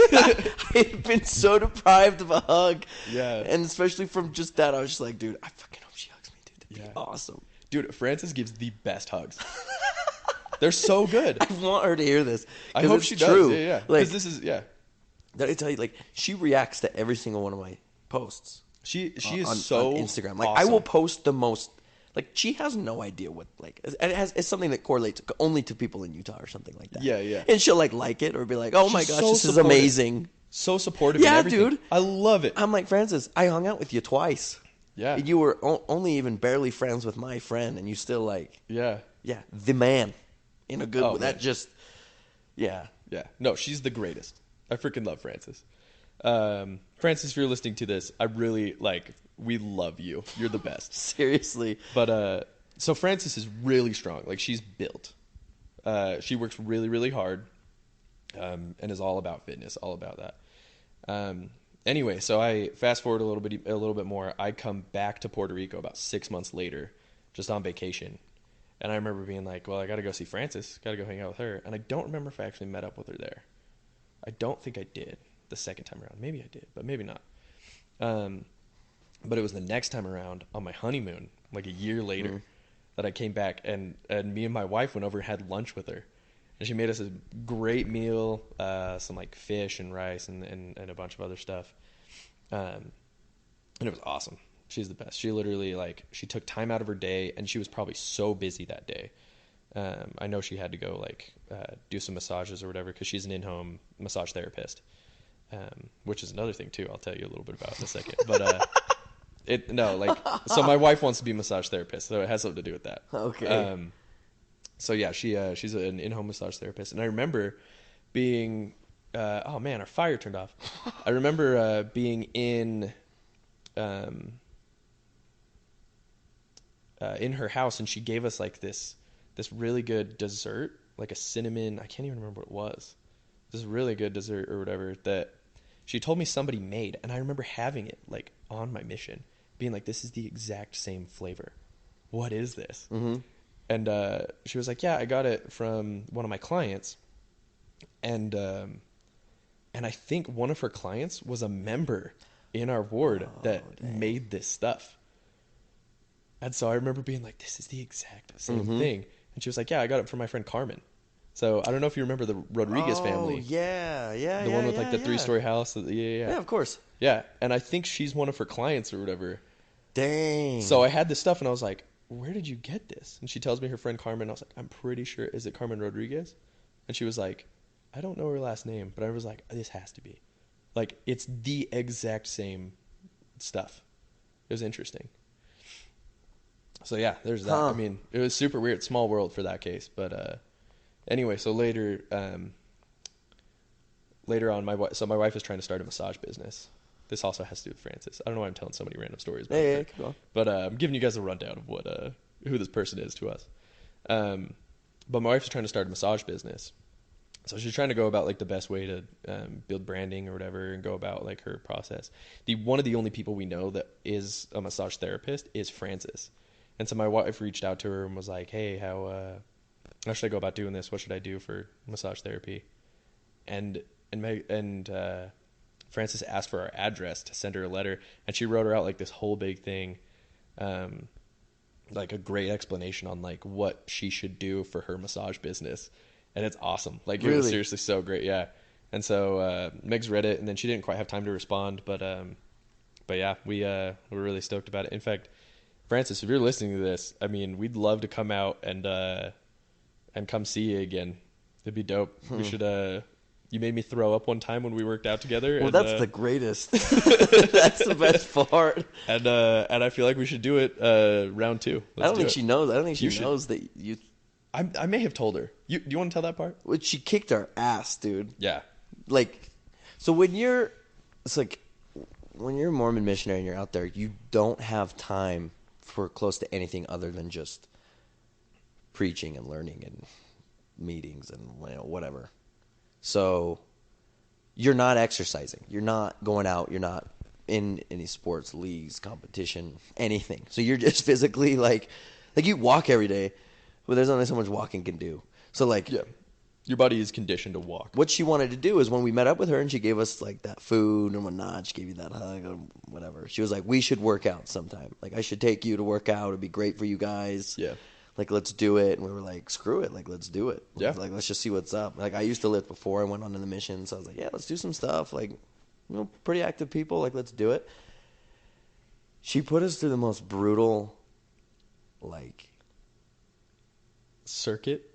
[SPEAKER 2] I've been so deprived of a hug.
[SPEAKER 1] Yeah.
[SPEAKER 2] And especially from just that, I was just like, dude, I fucking hope she hugs me, dude. That'd be awesome.
[SPEAKER 1] Dude, Frances gives the best hugs. They're so good.
[SPEAKER 2] I want her to hear this.
[SPEAKER 1] I hope she does. Yeah, yeah. Because this is, yeah.
[SPEAKER 2] Did I tell you, like, she reacts to every single one of my posts.
[SPEAKER 1] She is
[SPEAKER 2] on
[SPEAKER 1] so
[SPEAKER 2] Instagram. Like,
[SPEAKER 1] awesome.
[SPEAKER 2] I will post the most. Like, she has no idea what, like, it's something that correlates only to people in Utah or something like that.
[SPEAKER 1] Yeah, yeah.
[SPEAKER 2] And she'll, like it or be like, oh, my
[SPEAKER 1] She's
[SPEAKER 2] gosh,
[SPEAKER 1] so
[SPEAKER 2] this is
[SPEAKER 1] supportive.
[SPEAKER 2] amazing.
[SPEAKER 1] So supportive.
[SPEAKER 2] Yeah,
[SPEAKER 1] and everything.
[SPEAKER 2] dude.
[SPEAKER 1] I love it.
[SPEAKER 2] I'm like, Frances, I hung out with you twice.
[SPEAKER 1] Yeah.
[SPEAKER 2] You were only even barely friends with my friend, and you still, like,
[SPEAKER 1] Yeah.
[SPEAKER 2] the man. In a good way.
[SPEAKER 1] Man.
[SPEAKER 2] That just, yeah.
[SPEAKER 1] Yeah. No, she's the greatest. I freaking love Frances. Frances, if you're listening to this, I really, we love you. You're the best.
[SPEAKER 2] Seriously.
[SPEAKER 1] But, so Frances is really strong. Like, she's built. She works really, really hard, and is all about fitness, all about that. Anyway, so I fast forward a little bit more. I come back to Puerto Rico about 6 months later, just on vacation. And I remember being like, well, I got to go see Frances. Got to go hang out with her. And I don't remember if I actually met up with her there. I don't think I did the second time around. Maybe I did, but maybe not. But it was the next time around on my honeymoon, like a year later, that I came back. And me and my wife went over and had lunch with her. And she made us a great meal, some like fish and rice and a bunch of other stuff. And it was awesome. She's the best. She literally, she took time out of her day, and she was probably so busy that day. I know she had to go, do some massages or whatever, because she's an in-home massage therapist, which is another thing, too, I'll tell you a little bit about in a second. But, so my wife wants to be a massage therapist, so it has something to do with that.
[SPEAKER 2] Okay.
[SPEAKER 1] So, yeah, she's an in-home massage therapist. And I remember being, oh, man, our fire turned off. I remember being in her house, and she gave us this really good dessert, like a cinnamon, I can't even remember what it was, this really good dessert or whatever that she told me somebody made, and I remember having it on my mission, being like, this is the exact same flavor, what is this? And she was like, yeah, I got it from one of my clients, and I think one of her clients was a member in our ward that made this stuff. And so I remember being like, this is the exact same thing. And she was like, yeah, I got it from my friend Carmen. So I don't know if you remember the Rodriguez family.
[SPEAKER 2] Yeah.
[SPEAKER 1] The one with the 3-story house. Yeah,
[SPEAKER 2] of course.
[SPEAKER 1] Yeah. And I think she's one of her clients or whatever.
[SPEAKER 2] Dang.
[SPEAKER 1] So I had this stuff, and I was like, where did you get this? And she tells me her friend Carmen. I was like, I'm pretty sure. Is it Carmen Rodriguez? And she was like, I don't know her last name. But I was like, this has to be. It's the exact same stuff. It was interesting. So yeah, there's that. I mean, it was super weird, small world for that case. But anyway, so later on, my wife is trying to start a massage business. This also has to do with Frances. I don't know why I'm telling so many random stories about her.
[SPEAKER 2] Keep going.
[SPEAKER 1] But I'm giving you guys a rundown of what who this person is to us. But my wife is trying to start a massage business. So she's trying to go about the best way to build branding or whatever, and go about her process. One of the only people we know that is a massage therapist is Frances. And so my wife reached out to her and was like, hey, how should I go about doing this? What should I do for massage therapy? And Frances asked for our address to send her a letter. And she wrote her out this whole big thing, a great explanation on what she should do for her massage business. And it's awesome. It was seriously so great. Yeah. And so Meg's read it, and then she didn't quite have time to respond. But yeah, we're really stoked about it. In fact, Frances, if you're listening to this, I mean, we'd love to come out and come see you again. It'd be dope. We should. You made me throw up one time when we worked out together.
[SPEAKER 2] Well, that's the greatest. That's the best part.
[SPEAKER 1] And I feel like we should do it round 2.
[SPEAKER 2] I don't think she knows. I don't think she knows that you.
[SPEAKER 1] I may have told her. Do you want to tell that part?
[SPEAKER 2] Well, she kicked our ass, dude.
[SPEAKER 1] Yeah.
[SPEAKER 2] So when you're a Mormon missionary and you're out there, you don't have time for close to anything other than just preaching and learning and meetings and whatever. So you're not exercising. You're not going out. You're not in any sports, leagues, competition, anything. So you're just physically like you walk every day, but there's only so much walking can do. So like,
[SPEAKER 1] Yeah. Your body is conditioned to walk.
[SPEAKER 2] what she wanted to do is when we met up with her and she gave us like that food and whatnot, she gave you that hug or whatever. She was like, we should work out sometime. Like I should take you to work out. It'd be great for you guys.
[SPEAKER 1] Yeah.
[SPEAKER 2] Like, let's do it. And we were like, screw it. Like, let's do it.
[SPEAKER 1] Yeah.
[SPEAKER 2] Like, let's just see what's up. Like, I used to lift before I went on to the mission. So I was like, yeah, let's do some stuff. Like, pretty active people. Like, let's do it. She put us through the most brutal, like,
[SPEAKER 1] circuit.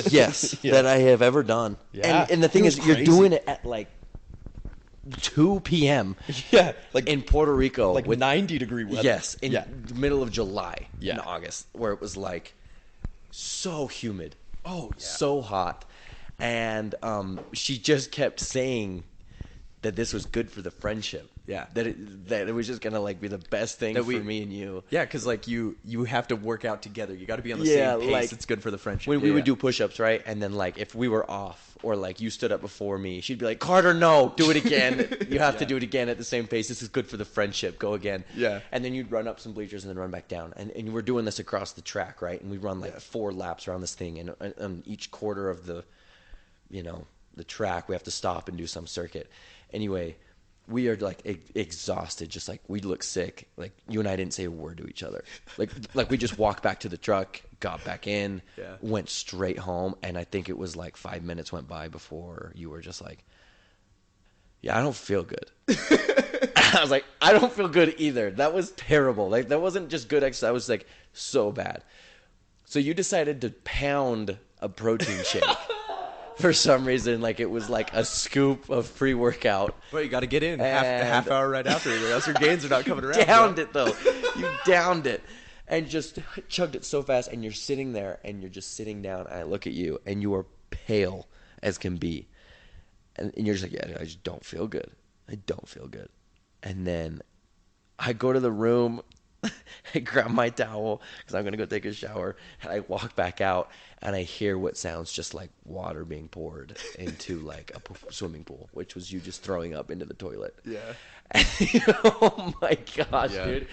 [SPEAKER 2] yes,
[SPEAKER 1] Yeah.
[SPEAKER 2] that I have ever done.
[SPEAKER 1] Yeah.
[SPEAKER 2] And the thing
[SPEAKER 1] It
[SPEAKER 2] is,
[SPEAKER 1] was
[SPEAKER 2] you're
[SPEAKER 1] crazy.
[SPEAKER 2] doing it at, like, 2 p.m.
[SPEAKER 1] Yeah. Like
[SPEAKER 2] in Puerto Rico.
[SPEAKER 1] like
[SPEAKER 2] with
[SPEAKER 1] 90-degree weather.
[SPEAKER 2] Yes, in
[SPEAKER 1] Yeah.
[SPEAKER 2] the middle of July,
[SPEAKER 1] Yeah.
[SPEAKER 2] in August, where it was like so humid,
[SPEAKER 1] Oh, yeah.
[SPEAKER 2] so hot, and she just kept saying that this was good for the friendship.
[SPEAKER 1] Yeah.
[SPEAKER 2] that it was just gonna like be the best thing
[SPEAKER 1] That
[SPEAKER 2] for
[SPEAKER 1] we-
[SPEAKER 2] me and you.
[SPEAKER 1] Yeah, because like you have to work out together. You got to be on the
[SPEAKER 2] Yeah,
[SPEAKER 1] same pace.
[SPEAKER 2] like,
[SPEAKER 1] It's good for the friendship.
[SPEAKER 2] When we
[SPEAKER 1] Yeah,
[SPEAKER 2] would
[SPEAKER 1] yeah.
[SPEAKER 2] do push-ups, right, and then like if we were off or like you stood up before me, she'd be like, Carter, no, do it again. You have to
[SPEAKER 1] Yeah.
[SPEAKER 2] do it again at the same pace. This is good for the friendship. Go again.
[SPEAKER 1] Yeah.
[SPEAKER 2] And then you'd run up some bleachers and then run back down. And we're doing this across the track, right? And we run like
[SPEAKER 1] Yeah.
[SPEAKER 2] 4 laps around this thing. And each quarter of the, the track, we have to stop and do some circuit. Anyway, we are like exhausted, just like we look sick. Like you and I didn't say a word to each other. Like we just walked back to the truck, got back in,
[SPEAKER 1] Yeah.
[SPEAKER 2] went straight home, and I think it was like 5 minutes went by before you were just like, yeah, I don't feel good. I was like, I don't feel good either. That was terrible. Like that wasn't just good exercise. That was like so bad. So you decided to pound a protein shake. For some reason, like it was like a scoop of pre-workout.
[SPEAKER 1] But you got to get in a half hour right after, or else your gains are not coming around.
[SPEAKER 2] Downed
[SPEAKER 1] bro.
[SPEAKER 2] it though. You downed it and just chugged it so fast. And you're sitting there and you're just sitting down. And I look at you and you are pale as can be. And you're just like, yeah, I just don't feel good. I don't feel good. And then I go to the room. I grab my towel because I'm going to go take a shower. And I walk back out and I hear what sounds just like water being poured into like a swimming pool, which was you just throwing up into the toilet.
[SPEAKER 1] Yeah.
[SPEAKER 2] And, oh my gosh,
[SPEAKER 1] Yeah.
[SPEAKER 2] dude.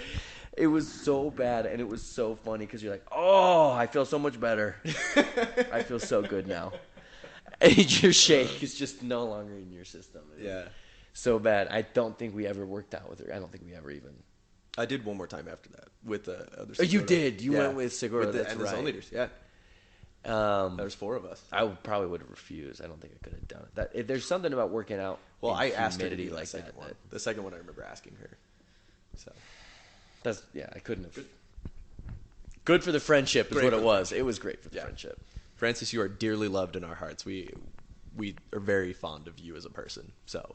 [SPEAKER 2] It was so bad and it was so funny because you're like, oh, I feel so much better. I feel so good now. And your shake is just no longer in your system. It was
[SPEAKER 1] Yeah.
[SPEAKER 2] so bad. I don't think we ever worked out with her. I don't think we ever even.
[SPEAKER 1] I did one more time after that with the other.
[SPEAKER 2] Oh, you
[SPEAKER 1] Segura.
[SPEAKER 2] did? You
[SPEAKER 1] Yeah.
[SPEAKER 2] went with Segura,
[SPEAKER 1] With the,
[SPEAKER 2] that's
[SPEAKER 1] and the
[SPEAKER 2] right.
[SPEAKER 1] zone leaders. Yeah. There's 4 of us.
[SPEAKER 2] I probably would have refused. I don't think I could have done it. If there's something about working out.
[SPEAKER 1] Well,
[SPEAKER 2] in
[SPEAKER 1] I asked her to
[SPEAKER 2] humidity
[SPEAKER 1] do
[SPEAKER 2] like
[SPEAKER 1] the second
[SPEAKER 2] that.
[SPEAKER 1] one. The second one I remember asking her. So
[SPEAKER 2] That's I couldn't have. Good for the friendship is
[SPEAKER 1] Great
[SPEAKER 2] what
[SPEAKER 1] for
[SPEAKER 2] it
[SPEAKER 1] the
[SPEAKER 2] was. It was great for the
[SPEAKER 1] Yeah.
[SPEAKER 2] friendship.
[SPEAKER 1] Francis, you are dearly loved in our hearts. We are very fond of you as a person. So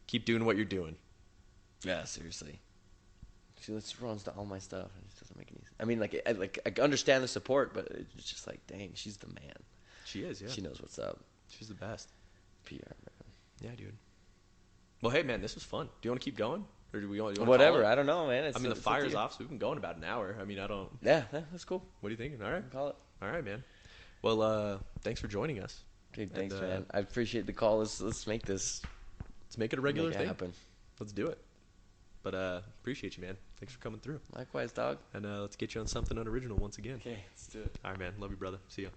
[SPEAKER 1] keep doing what you're doing.
[SPEAKER 2] Yeah, seriously. She runs to all my stuff. It just doesn't make any sense. I mean, I understand the support, but it's just like, dang, she's the man.
[SPEAKER 1] She is. Yeah.
[SPEAKER 2] She knows what's up.
[SPEAKER 1] She's the best.
[SPEAKER 2] PR, man.
[SPEAKER 1] Yeah, dude. Well, hey, man, this was fun. Do you want to keep going, or do we want?
[SPEAKER 2] Whatever. I don't know, man.
[SPEAKER 1] I mean, the fire's off, so we've been going about an hour. I mean, I don't.
[SPEAKER 2] Yeah, that's cool.
[SPEAKER 1] What are you thinking? All right.
[SPEAKER 2] Call it.
[SPEAKER 1] All right, man. Well, thanks for joining us.
[SPEAKER 2] Dude, thanks,
[SPEAKER 1] And,
[SPEAKER 2] man. I appreciate the call. Let's make this
[SPEAKER 1] Let's make it a regular
[SPEAKER 2] make it
[SPEAKER 1] thing.
[SPEAKER 2] happen.
[SPEAKER 1] Let's do it. But appreciate you, man. Thanks for coming through.
[SPEAKER 2] Likewise, dog.
[SPEAKER 1] And let's get you on something unoriginal once again.
[SPEAKER 2] Okay, let's do it.
[SPEAKER 1] All right, man. Love you, brother. See ya.